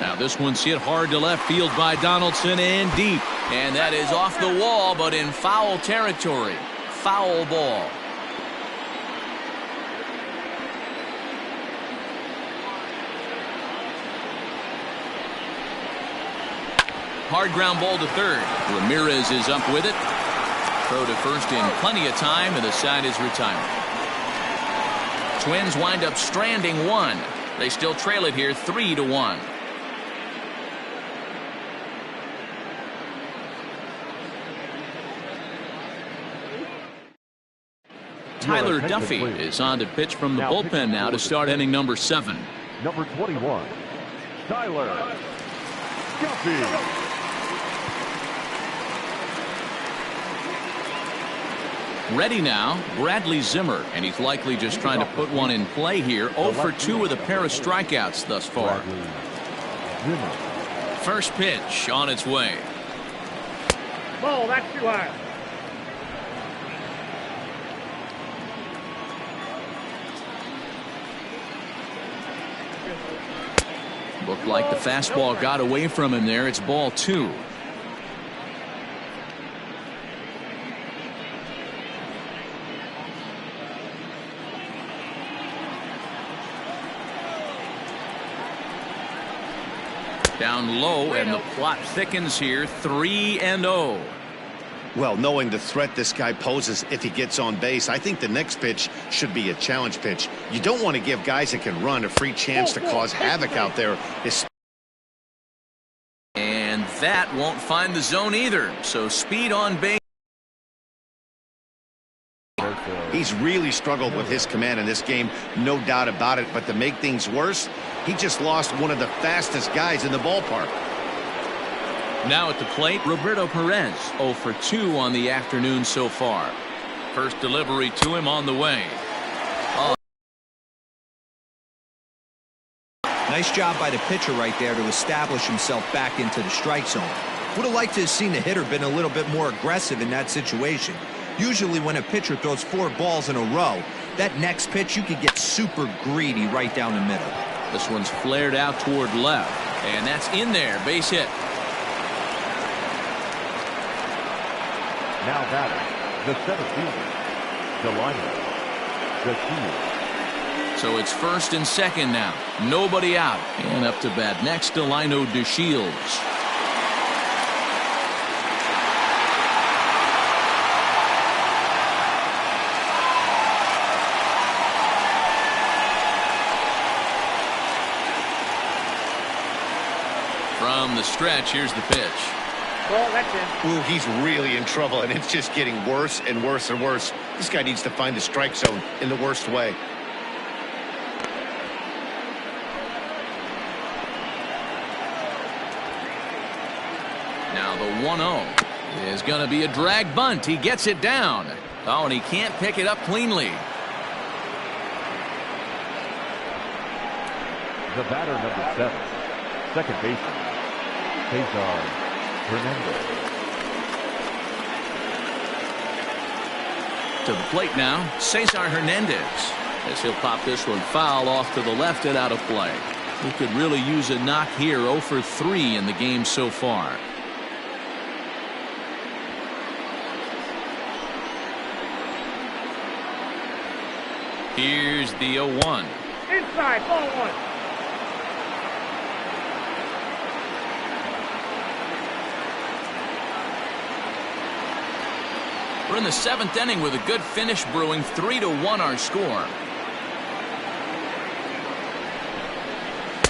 Now this one's hit hard to left field by Donaldson and deep. And that is off the wall, but in foul territory. Foul ball. Hard ground ball to third. Ramirez is up with it. Throw to first in plenty of time, and the side is retired. Twins wind up stranding 1. They still trail it here 3-1. Tyler Duffy is on to pitch from the bullpen now to start inning number 7. Number 21, Tyler Duffy. Ready now, Bradley Zimmer, and he's likely just trying to put one in play here. 0 for 2 with a pair of strikeouts thus far. First pitch on its way. Ball, that's too high. Looked like the fastball got away from him there. It's ball 2. Down low, and the plot thickens here. 3-0. Well, knowing the threat this guy poses if he gets on base, I think the next pitch should be a challenge pitch. You don't want to give guys that can run a free chance to cause havoc out there. And that won't find the zone either. So speed on base. He's really struggled with his command in this game, no doubt about it. But to make things worse, he just lost one of the fastest guys in the ballpark. Now at the plate, Roberto Perez. 0 for 2 on the afternoon so far. First delivery to him on the way. Nice job by the pitcher right there to establish himself back into the strike zone. Would have liked to have seen the hitter been a little bit more aggressive in that situation. Usually when a pitcher throws 4 balls in a row, that next pitch you could get super greedy right down the middle. This one's flared out toward left, and that's in there. Base hit. Now batting, the center fielder, Delino DeShields. So it's first and second now. Nobody out. And up to bat next, Delino DeShields. From the stretch, here's the pitch. Well, that's it. Ooh, he's really in trouble, and it's just getting worse and worse and worse. This guy needs to find the strike zone in the worst way. 1-0. Is going to be a drag bunt. He gets it down. Oh, and he can't pick it up cleanly. The batter, number 7, second baseman, Cesar Hernandez. To the plate now, Cesar Hernandez, as he'll pop this one foul off to the left and out of play. He could really use a knock here. 0 for 3 in the game so far. Here's the 0-1. Inside, ball 1. We're in the 7th inning with a good finish brewing. 3-1 our score.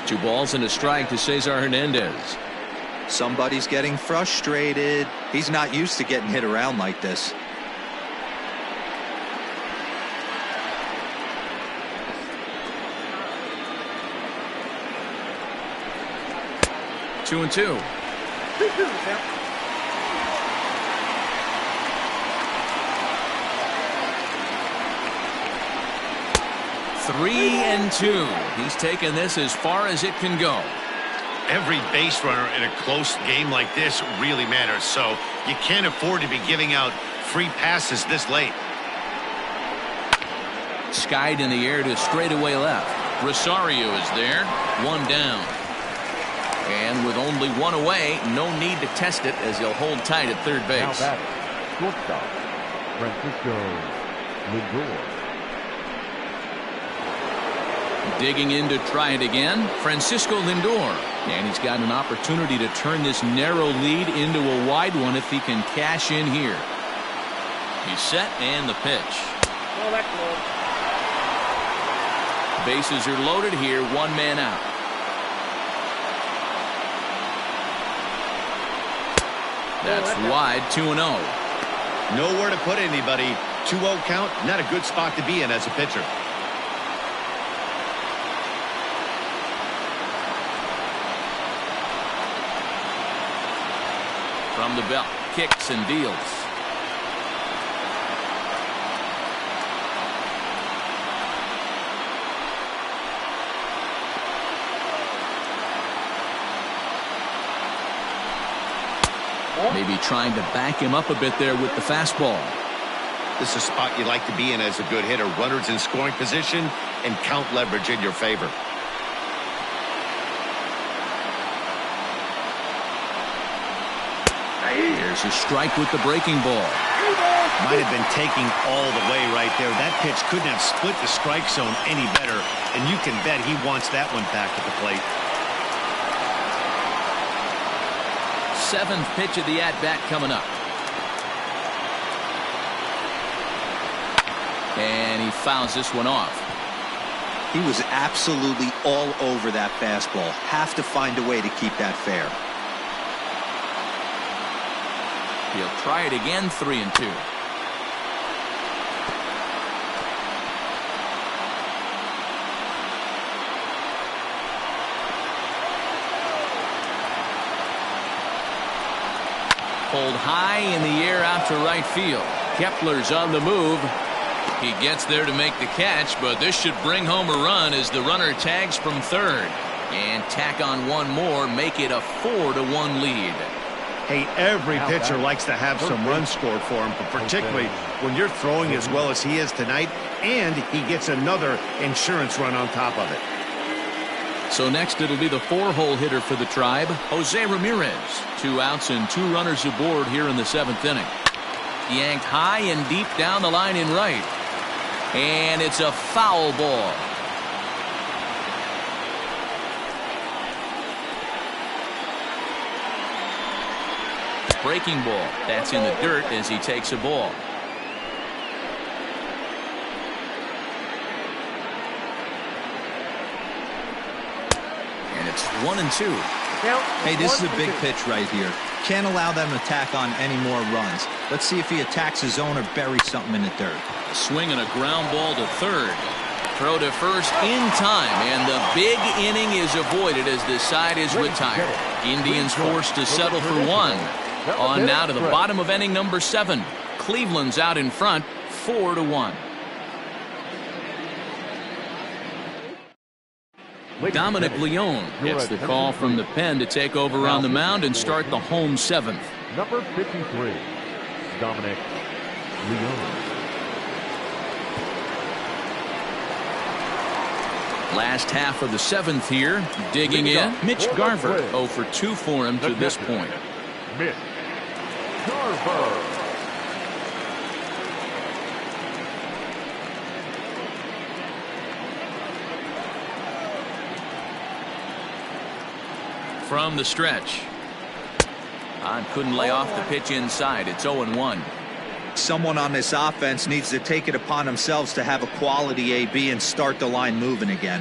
2 balls and a strike to Cesar Hernandez. Somebody's getting frustrated. He's not used to getting hit around like this. Two and two. 2-2 now. Three and two. He's taken this as far as it can go. Every base runner in a close game like this really matters, so you can't afford to be giving out free passes this late. Skied in the air to straightaway left. Rosario is there. 1 down. And with only 1 away, no need to test it as he'll hold tight at third base. Now batter, shortstop, Francisco Lindor. Digging in to try it again, Francisco Lindor. And he's got an opportunity to turn this narrow lead into a wide one if he can cash in here. He's set and the pitch. Oh, that's low. Bases are loaded here, 1 man out. That's wide, 2-0. Nowhere to put anybody. 2-0 count, not a good spot to be in as a pitcher. From the belt, kicks and deals. Maybe trying to back him up a bit there with the fastball. This is a spot you like to be in as a good hitter. Runners in scoring position and count leverage in your favor. There's a strike with the breaking ball. Might have been taking all the way right there. That pitch couldn't have split the strike zone any better, and you can bet he wants that one back at the plate. 7th pitch of the at-bat coming up. And he fouls this one off. He was absolutely all over that fastball. Have to find a way to keep that fair. He'll try it again, 3-2. Pulled high in the air out to right field. Kepler's on the move. He gets there to make the catch, but this should bring home a run as the runner tags from third. And tack on 1 more, make it a 4-1 lead. Hey, every pitcher likes to have some runs scored for him, but particularly when you're throwing as well as he is tonight, and he gets another insurance run on top of it. So next it'll be the 4-hole hitter for the Tribe, Jose Ramirez. 2 outs and 2 runners aboard here in the 7th inning. Yanked high and deep down the line in right. And it's a foul ball. Breaking ball. That's in the dirt as he takes a ball. And it's 1-2. Hey, this is a big pitch right here. Can't allow them to tack on any more runs. Let's see if he attacks his own or buries something in the dirt. A swing and a ground ball to third. Throw to first in time, and the big inning is avoided as this side is retired. Indians forced to settle for 1. On now to the bottom of inning number 7. Cleveland's out in front, 4-1. Dominic Leone gets the call from the pen to take over on the mound and start the home 7th. Number 53, Dominic Leone. Last half of the 7th here. Digging in, Mitch Garver. 0 for 2 for him to this point. Mitch Garver. From the stretch. Couldn't lay off the pitch inside. It's 0-1. Someone on this offense needs to take it upon themselves to have a quality AB and start the line moving again.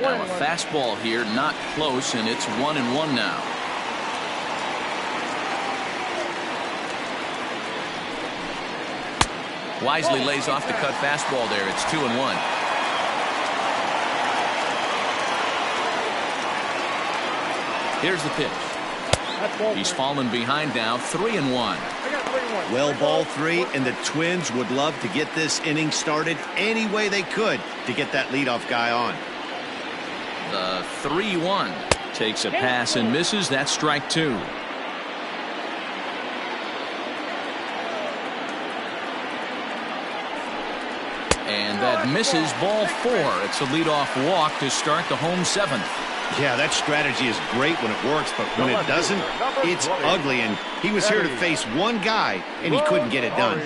Now a fastball here, not close, and it's 1-1 now. Wisely lays off the cut fastball there. It's 2-1. Here's the pitch. He's fallen behind now, 3-1. Well, ball 3, and the Twins would love to get this inning started any way they could to get that leadoff guy on. The 3-1 takes a pass and misses. That's strike 2. And that misses, ball 4. It's a leadoff walk to start the home 7th. Yeah, that strategy is great when it works, but when it doesn't, it's ugly. And he was here to face one guy, and he couldn't get it done.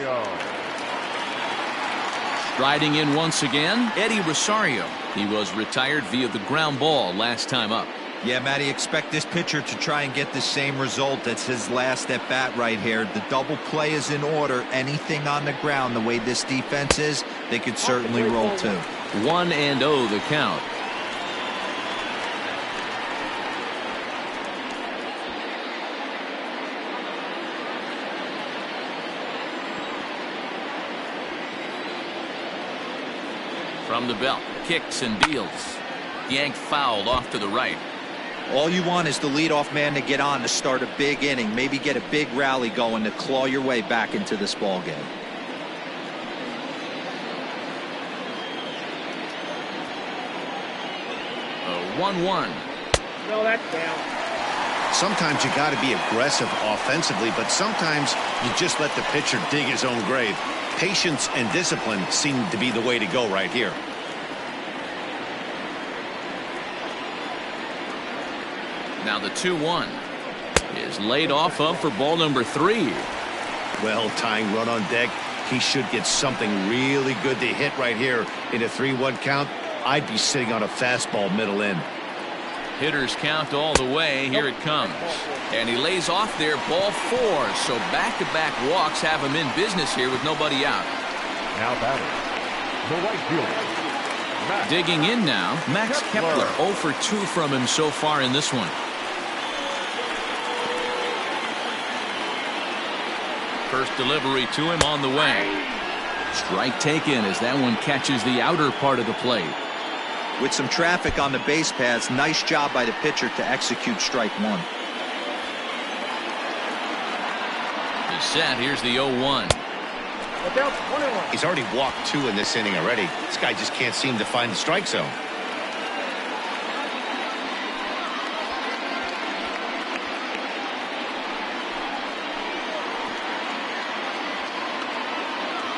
Striding in once again, Eddie Rosario. He was retired via the ground ball last time up. Yeah, Matty, expect this pitcher to try and get the same result. That's his last at bat right here. The double play is in order. Anything on the ground, the way this defense is, they could certainly roll too. 1-0 the count. From the belt, kicks and deals. Yanked fouled off to the right. All you want is the leadoff man to get on to start a big inning, maybe get a big rally going to claw your way back into this ball game. A 1-1. No, that's down. Sometimes you got to be aggressive offensively, but sometimes you just let the pitcher dig his own grave. Patience and discipline seem to be the way to go right here. Now the 2-1 is laid off of for ball number 3. Well, tying run on deck. He should get something really good to hit right here in a 3-1 count. I'd be sitting on a fastball middle in. Hitters count all the way. Here it comes. And he lays off there, ball 4. So back-to-back walks have him in business here with nobody out. Now batting, the right fielder. Digging in now, Max Kepler. 0 for 2 from him so far in this one. First delivery to him on the way. Strike taken as that one catches the outer part of the plate. With some traffic on the base paths, nice job by the pitcher to execute strike 1. He's set. Here's the 0-1. He's already walked 2 in this inning already. This guy just can't seem to find the strike zone.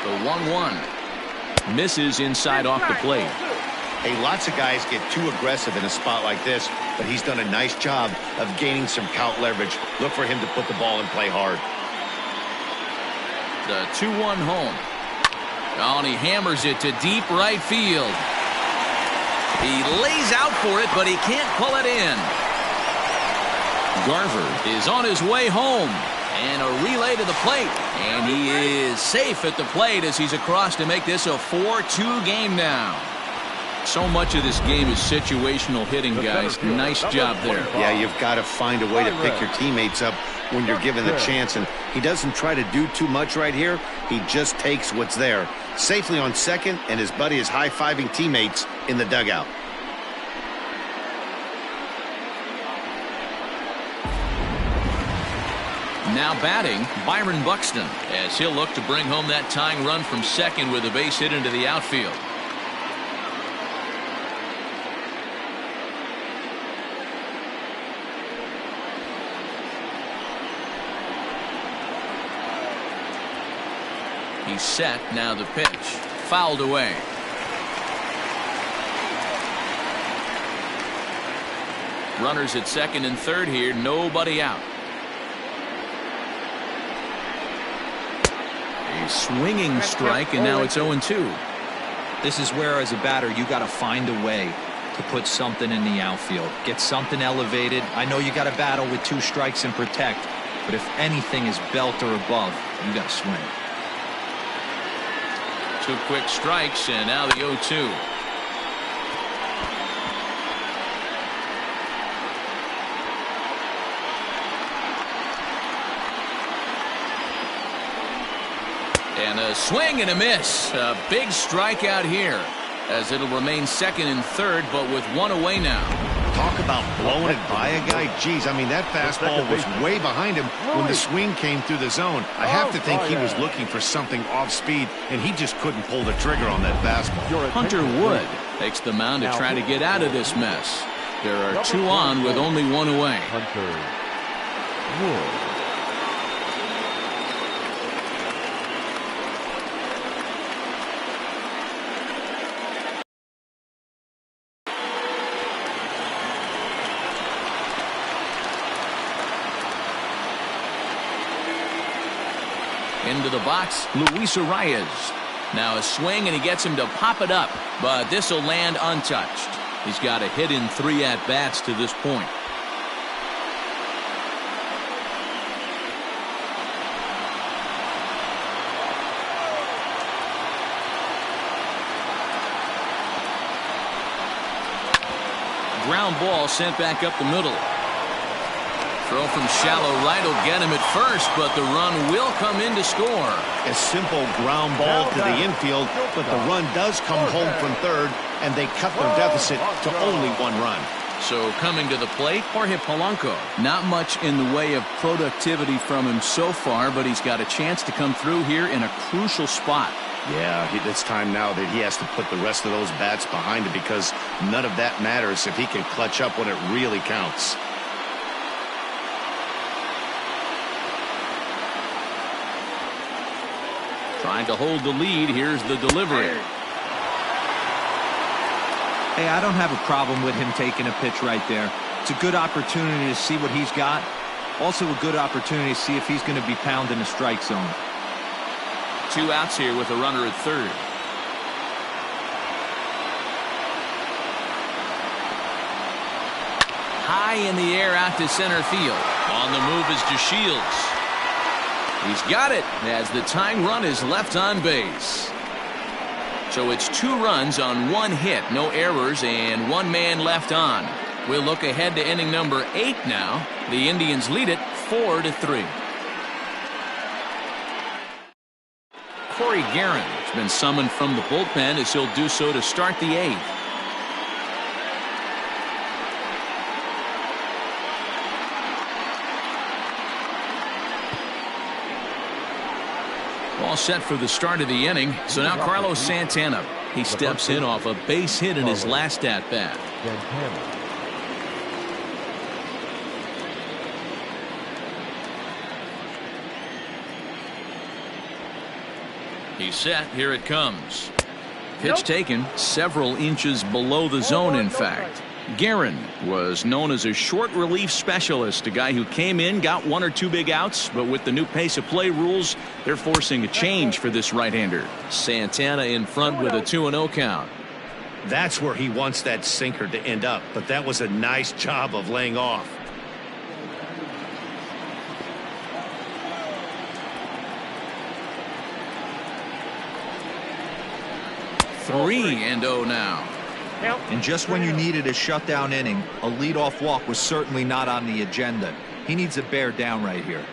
The 1-1 misses inside off the plate. Hey, lots of guys get too aggressive in a spot like this, but he's done a nice job of gaining some count leverage. Look for him to put the ball in play hard. The 2-1 home. Oh, and he hammers it to deep right field. He lays out for it, but he can't pull it in. Garver is on his way home. And a relay to the plate. And he is safe at the plate as he's across to make this a 4-2 game now. So much of this game is situational hitting, guys. Nice job there. Yeah, you've got to find a way to pick your teammates up when you're given the chance. And he doesn't try to do too much right here. He just takes what's there. Safely on second, and his buddy is high-fiving teammates in the dugout. Now batting, Byron Buxton, as he'll look to bring home that tying run from second with a base hit into the outfield. He's set. Now the pitch. Fouled away. Runners at second and third here. Nobody out. A swinging strike, and now it's 0-2. This is where, as a batter, you got to find a way to put something in the outfield. Get something elevated. I know you got to battle with 2 strikes and protect, but if anything is belt or above, you got to swing. 2 quick strikes, and now the 0-2. And a swing and a miss. A big strikeout here, as it'll remain second and third, but with 1 away now. Talk about blowing it by a guy. Geez, I mean, that fastball was way behind him when the swing came through the zone. I have to think he was looking for something off speed, and he just couldn't pull the trigger on that fastball. Hunter Wood takes the mound to try to get out of this mess. There are 2 on with only 1 away. Hunter Wood. Into the box, Luis Arias. Now a swing, and he gets him to pop it up, but this will land untouched. He's got a hit in 3 at-bats to this point. Ground ball sent back up the middle. Throw from shallow right will get him at first, but the run will come in to score. A simple ground ball to the infield, but the run does come home from third, and they cut their deficit to only 1 run. So coming to the plate, Jorge Polanco. Not much in the way of productivity from him so far, but he's got a chance to come through here in a crucial spot. Yeah, it's time now that he has to put the rest of those bats behind him, because none of that matters if he can clutch up when it really counts. Trying to hold the lead. Here's the delivery. Hey, I don't have a problem with him taking a pitch right there. It's a good opportunity to see what he's got. Also a good opportunity to see if he's going to be pounding the strike zone. 2 outs here with a runner at third. High in the air out to center field. On the move is DeShields. He's got it as the tying run is left on base. So it's 2 runs on 1 hit, no errors, and 1 man left on. We'll look ahead to inning number 8 now. The Indians lead it 4-3. Corey Guerin has been summoned from the bullpen, as he'll do so to start the 8th. All set for the start of the inning. So now Carlos Santana. He steps in off a base hit in his last at-bat. He's set. Here it comes. Pitch taken several inches below the zone, in fact. Guerin was known as a short relief specialist, a guy who came in, got 1 or 2 big outs, but with the new pace of play rules, they're forcing a change for this right-hander. Santana in front with a 2-0 count. That's where he wants that sinker to end up, but that was a nice job of laying off. Three and 0 now. And just when you needed a shutdown inning, a leadoff walk was certainly not on the agenda. He needs to bear down right here.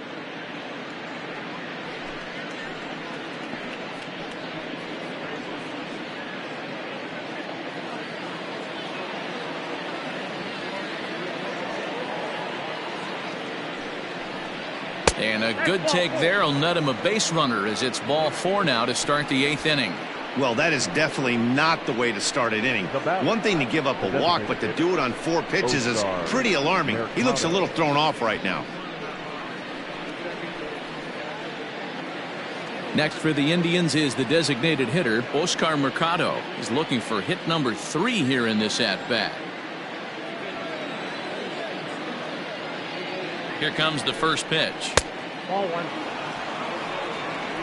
And a good take there will net him a base runner as it's ball 4 now to start the 8th inning. Well, that is definitely not the way to start an inning. One thing to give up a walk, but to do it on 4 pitches is pretty alarming. He looks a little thrown off right now. Next for the Indians is the designated hitter, Oscar Mercado. He's looking for hit number 3 here in this at-bat. Here comes the first pitch. Ball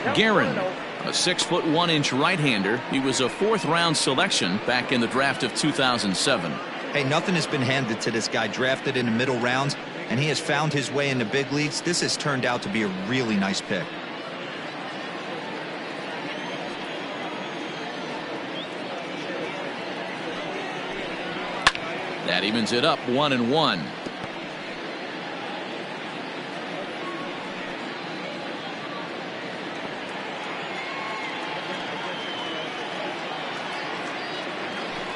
1. Guerin, a 6'1" right-hander. He was a 4th-round selection back in the draft of 2007. Hey, nothing has been handed to this guy. Drafted in the middle rounds, and he has found his way in the big leagues. This has turned out to be a really nice pick. That evens it up 1-1.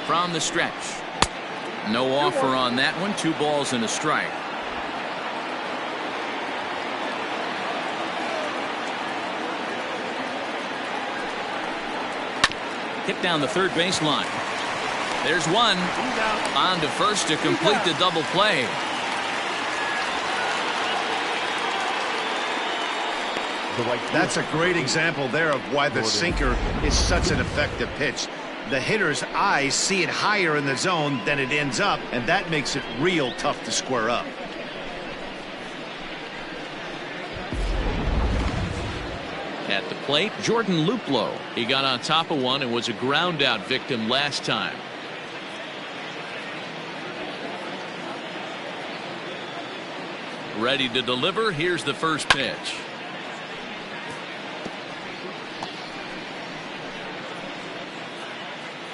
From the stretch. No offer on that one. 2 balls and a strike. Hit down the third baseline. There's one. On to first to complete the double play. That's a great example there of why the sinker is such an effective pitch. The hitter's eyes see it higher in the zone than it ends up, and that makes it real tough to square up. At the plate, Jordan Luplow. He got on top of one and was a ground out victim last time. Ready to deliver. Here's the first pitch.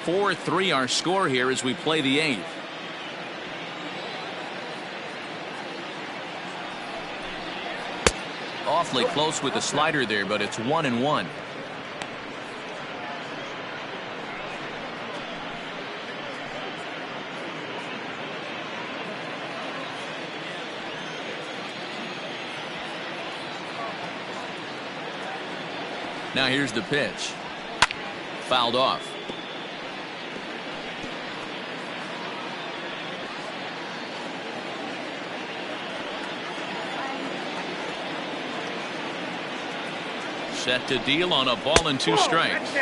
(4-3) our score here as we play the 8th. Awfully close with the slider there, but it's 1-1. Now here's the pitch. Fouled off. Set to deal on a ball and 2 strikes.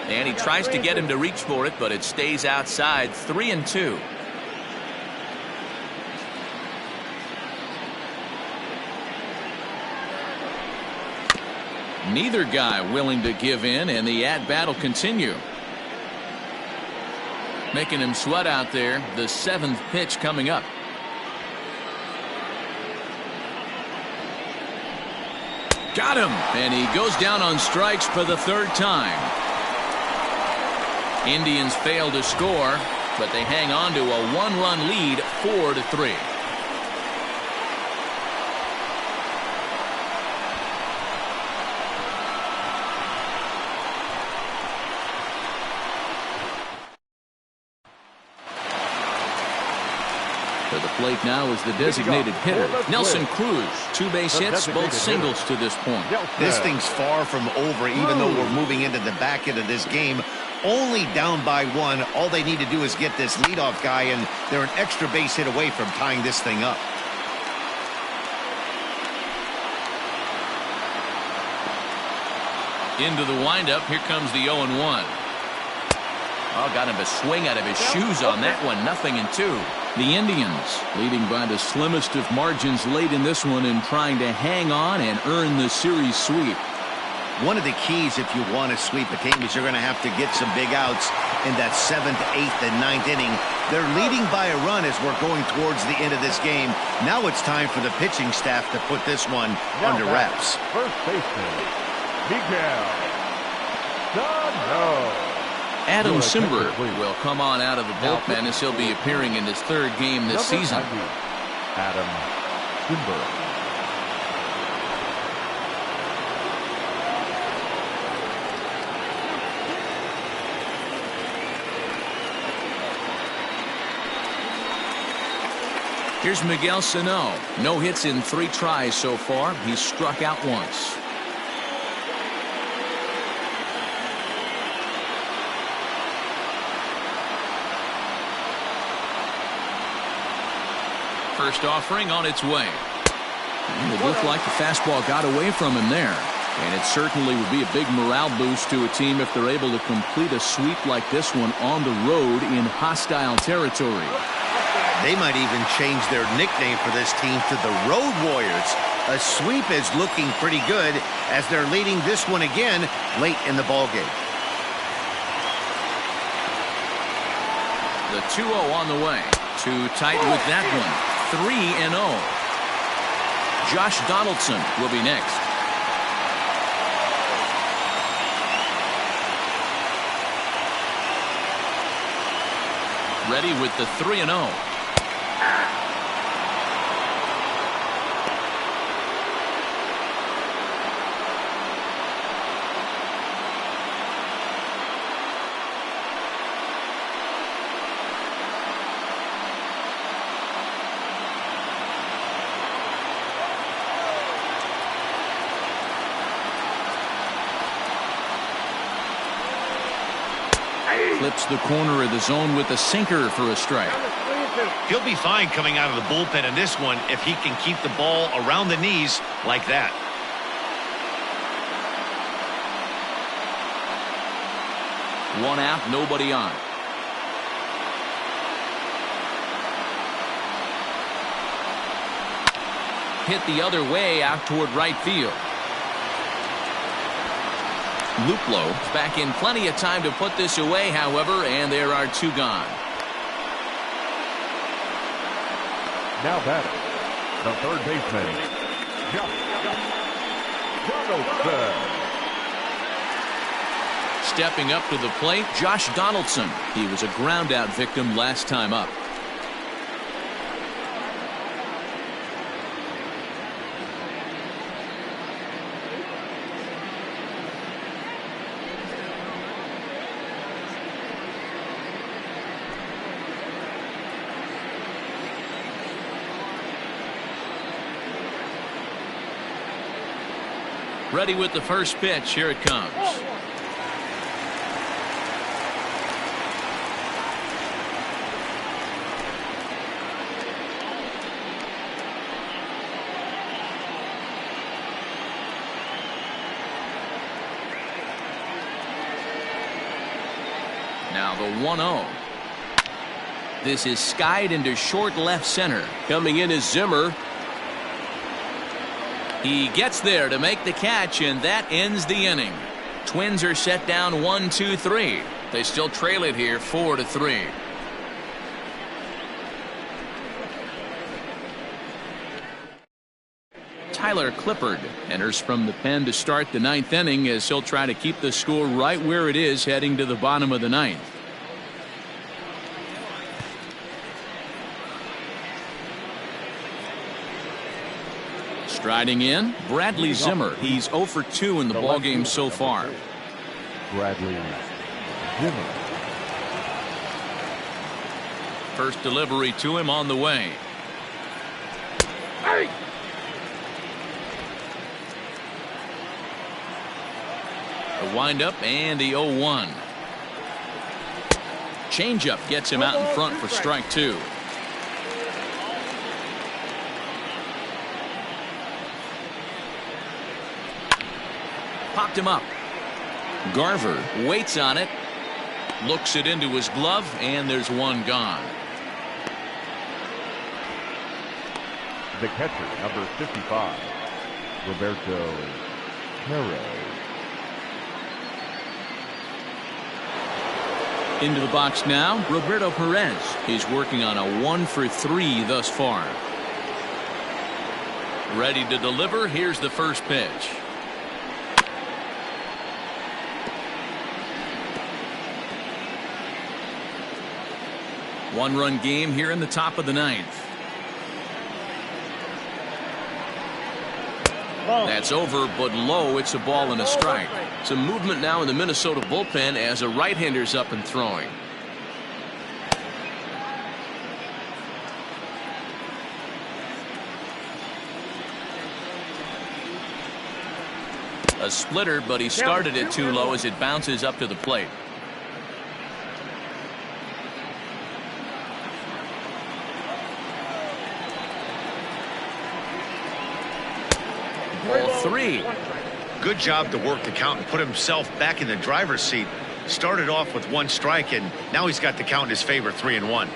And he tries to get him to reach for it, but it stays outside. 3-2. Neither guy willing to give in, and the at-bat will continue. Making him sweat out there. The 7th pitch coming up. Got him, and he goes down on strikes for the 3rd time. Indians fail to score, but they hang on to a 1-run lead, 4-3. To the plate now is the designated hitter, Nelson Cruz. 2 base hits, both singles to this point. This thing's far from over, even though we're moving into the back end of this game. Only down by 1. All they need to do is get this leadoff guy, and they're an extra base hit away from tying this thing up. Into the windup. Here comes the 0-1. Oh, got him a swing out of his shoes on that one. 0-2. The Indians leading by the slimmest of margins late in this one and trying to hang on and earn the series sweep. One of the keys if you want to sweep a team is you're going to have to get some big outs in that 7th, 8th, and 9th inning. They're leading by a run as we're going towards the end of this game. Now it's time for the pitching staff to put this one under wraps. First baseman, Miguel Sano. Adam Simber will come on out of the bullpen as he'll be appearing in his 3rd game this season. Adam Simber. Here's Miguel Sano. No hits in 3 tries so far. He's struck out once. First offering on its way. And it looked like the fastball got away from him there. And it certainly would be a big morale boost to a team if they're able to complete a sweep like this one on the road in hostile territory. They might even change their nickname for this team to the Road Warriors. A sweep is looking pretty good as they're leading this one again late in the ballgame. The 2-0 on the way. Too tight with that one. 3-0. Josh Donaldson will be next. Ready with the 3-0. Flips the corner of the zone with a sinker for a strike. He'll be fine coming out of the bullpen in this one if he can keep the ball around the knees like that. One out, nobody on. Hit the other way out toward right field. Luplow back in plenty of time to put this away, however, and there are 2 gone. Now batting, the third baseman, Donaldson. Stepping up to the plate, Josh Donaldson. He was a ground-out victim last time up. Ready with the first pitch. Here it comes. Now the 1-0. This is skied into short left center. Coming in is Zimmer. He gets there to make the catch, and that ends the inning. Twins are set down 1-2-3. They still trail it here 4-3. Tyler Clippard enters from the pen to start the 9th inning as he'll try to keep the score right where it is heading to the bottom of the 9th. Striding in, Bradley Zimmer. He's 0 for 2 in the ballgame so far. Bradley Zimmer. First delivery to him on the way. Hey! The windup and the 0-1. Changeup gets him out in front for strike 2. Popped him up. Garver waits on it. Looks it into his glove, and there's 1 gone. The catcher, number 55, Roberto Perez. Into the box now, Roberto Perez. He's working on a 1 for 3 thus far. Ready to deliver. Here's the first pitch. One-run game here in the top of the 9th. That's over, but low. It's a ball and a strike. Some movement now in the Minnesota bullpen as a right-hander's up and throwing. A splitter, but he started it too low as it bounces up to the plate. Ball 3. Good job to work the count and put himself back in the driver's seat. Started off with 1 strike, and now he's got the count in his favor, 3-1.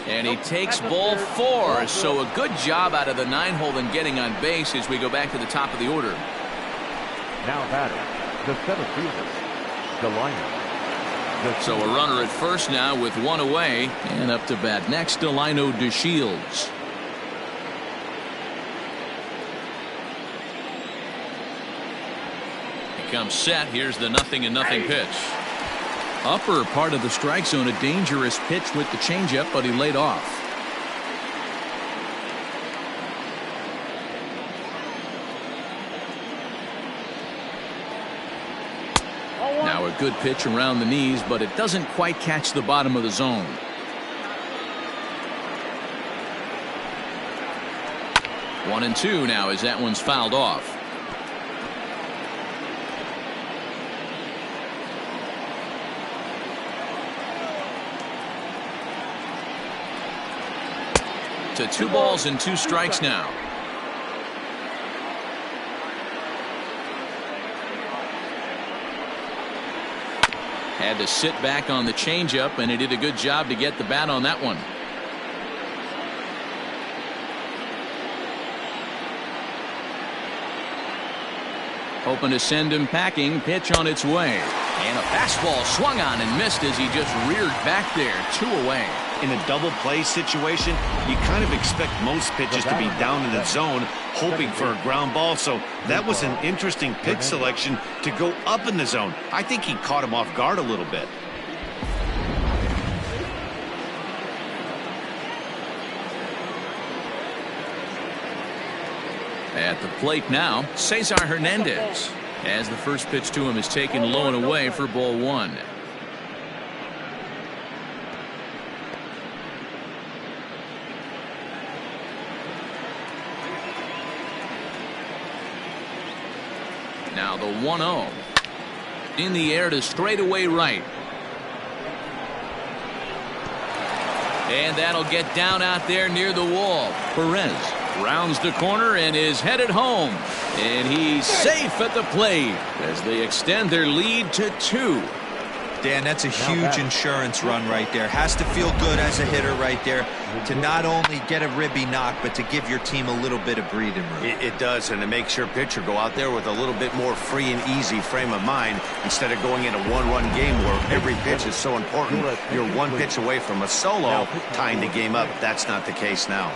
And he takes ball 4, so a good job out of the 9-hole in getting on base as we go back to the top of the order. Now batting, the center fielder, Delino. So a runner at first now with 1 away, and up to bat next, Delino DeShields. He comes set. Here's the 0-0 pitch. Upper part of the strike zone, a dangerous pitch with the changeup, but he laid off. Now a good pitch around the knees, but it doesn't quite catch the bottom of the zone. One and two now as that one's fouled off. To 2 balls and 2 strikes now. Had to sit back on the changeup, and he did a good job to get the bat on that one. Hoping to send him packing. Pitch on its way. And a fastball swung on and missed as he just reared back there. 2 away. In a double play situation, you kind of expect most pitches to be down in the zone, hoping for a ground ball. So that was an interesting pitch selection to go up in the zone. I think he caught him off guard a little bit. At the plate now, Cesar Hernandez, as the first pitch to him is taken low and away for ball 1. Now the 1-0 in the air to straightaway right. And that'll get down out there near the wall. Perez rounds the corner and is headed home. And he's safe at the plate as they extend their lead to 2. Dan, that's a huge insurance run right there. Has to feel good as a hitter right there to not only get a ribby knock, but to give your team a little bit of breathing room. It does, and it makes your pitcher go out there with a little bit more free and easy frame of mind instead of going in a 1-run game where every pitch is so important. You're 1 pitch away from a solo, tying the game up. That's not the case now.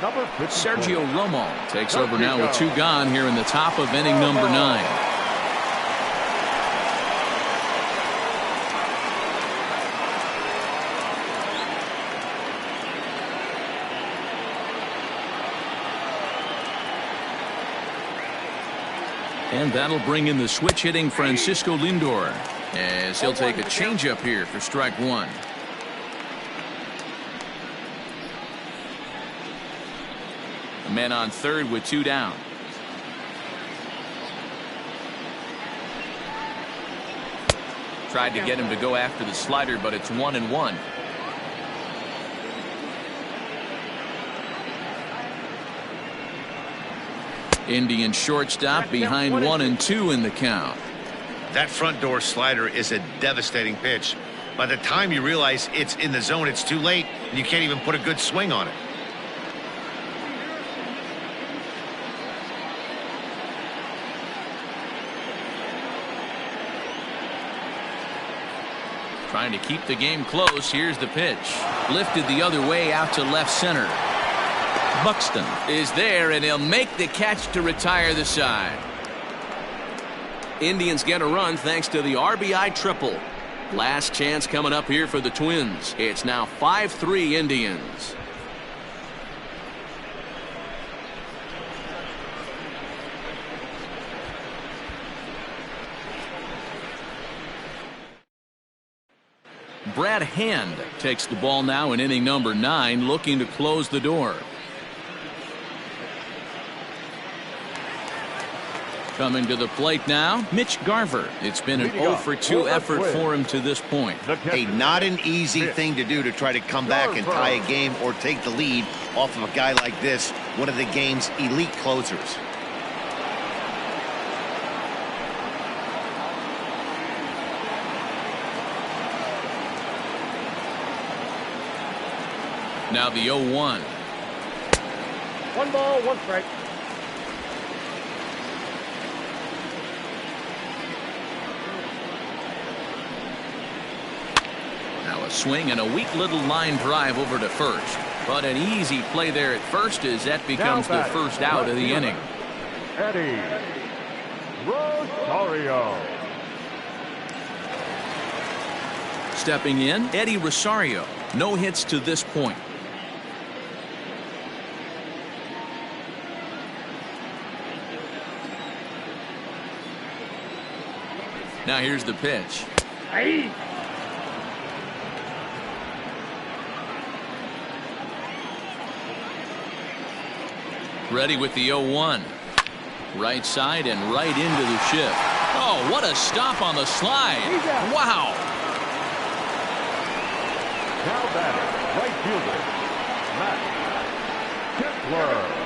Sergio Romo takes over now with 2 gone here in the top of inning number 9. And that'll bring in the switch hitting Francisco Lindor as he'll take a changeup here for strike 1. Men on third with 2 down. Tried to get him to go after the slider, but it's 1-1. Indian shortstop behind 1-2 in the count. That front door slider is a devastating pitch. By the time you realize it's in the zone, it's too late, and you can't even put a good swing on it. Trying to keep the game close. Here's the pitch. Lifted the other way out to left center. Buxton is there, and he'll make the catch to retire the side. Indians get a run thanks to the RBI triple. Last chance coming up here for the Twins. It's now 5-3 Indians. Brad Hand takes the ball now in inning number 9, looking to close the door. Coming to the plate now, Mitch Garver. It's been an 0-for-2 effort for him to this point. Hey, not an easy thing to do to try to come back and tie a game or take the lead off of a guy like this, one of the game's elite closers. Now the 0-1. 1 ball, 1 strike. Now a swing and a weak little line drive over to first. But an easy play there at first as that becomes the first out of the inning. Eddie Rosario. Stepping in, Eddie Rosario. No hits to this point. Now here's the pitch. Hey. Ready with the 0-1. Right side and right into the shift. Oh, what a stop on the slide. Wow. Now batting, right fielder, Max Kepler.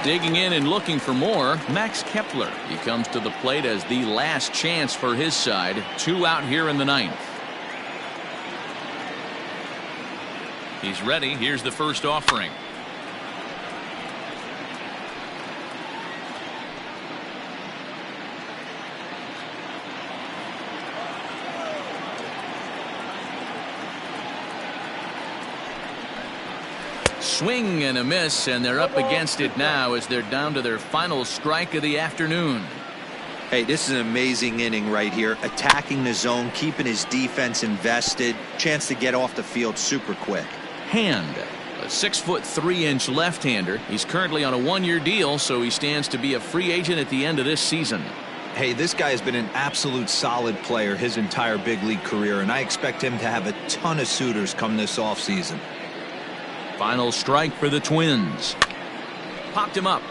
Digging in and looking for more, Max Kepler. He comes to the plate as the last chance for his side. 2 out here in the 9th. He's ready. Here's the first offering. Swing and a miss, and they're up against it now as they're down to their final strike of the afternoon. Hey, this is an amazing inning right here. Attacking the zone, keeping his defense invested. Chance to get off the field super quick. Hand, a 6'3" left-hander. He's currently on a 1-year deal, so he stands to be a free agent at the end of this season. Hey, this guy has been an absolute solid player his entire big league career, and I expect him to have a ton of suitors come this offseason. Final strike for the Twins. Popped him up.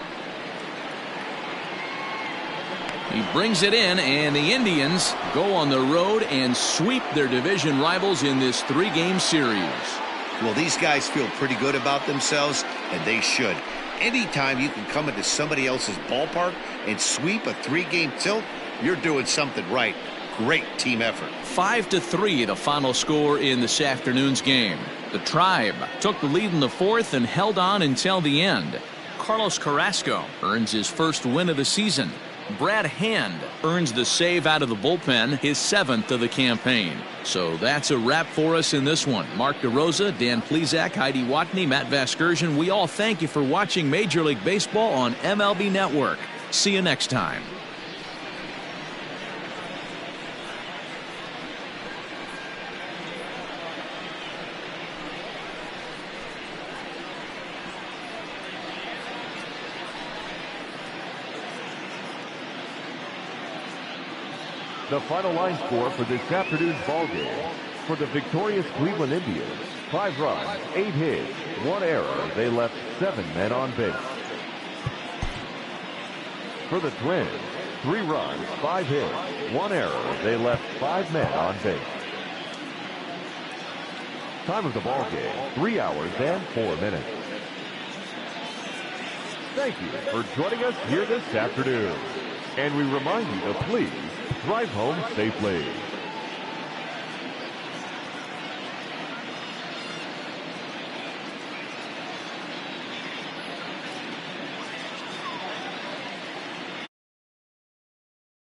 He brings it in, and the Indians go on the road and sweep their division rivals in this 3-game series. Well, these guys feel pretty good about themselves, and they should. Anytime you can come into somebody else's ballpark and sweep a 3-game tilt, you're doing something right. Great team effort. 5-3 the final score in this afternoon's game. The Tribe took the lead in the 4th and held on until the end. Carlos Carrasco earns his first win of the season. Brad Hand earns the save out of the bullpen, his 7th of the campaign. So that's a wrap for us in this one. Mark DeRosa, Dan Plesac, Heidi Watney, Matt Vasgersian, we all thank you for watching Major League Baseball on MLB Network. See you next time. The final line score for this afternoon's ballgame. For the victorious Cleveland Indians, 5 runs, 8 hits, 1 error. They left 7 men on base. For the Twins, 3 runs, 5 hits, 1 error. They left 5 men on base. Time of the ballgame, 3 hours and 4 minutes. Thank you for joining us here this afternoon. And we remind you to please drive home safely.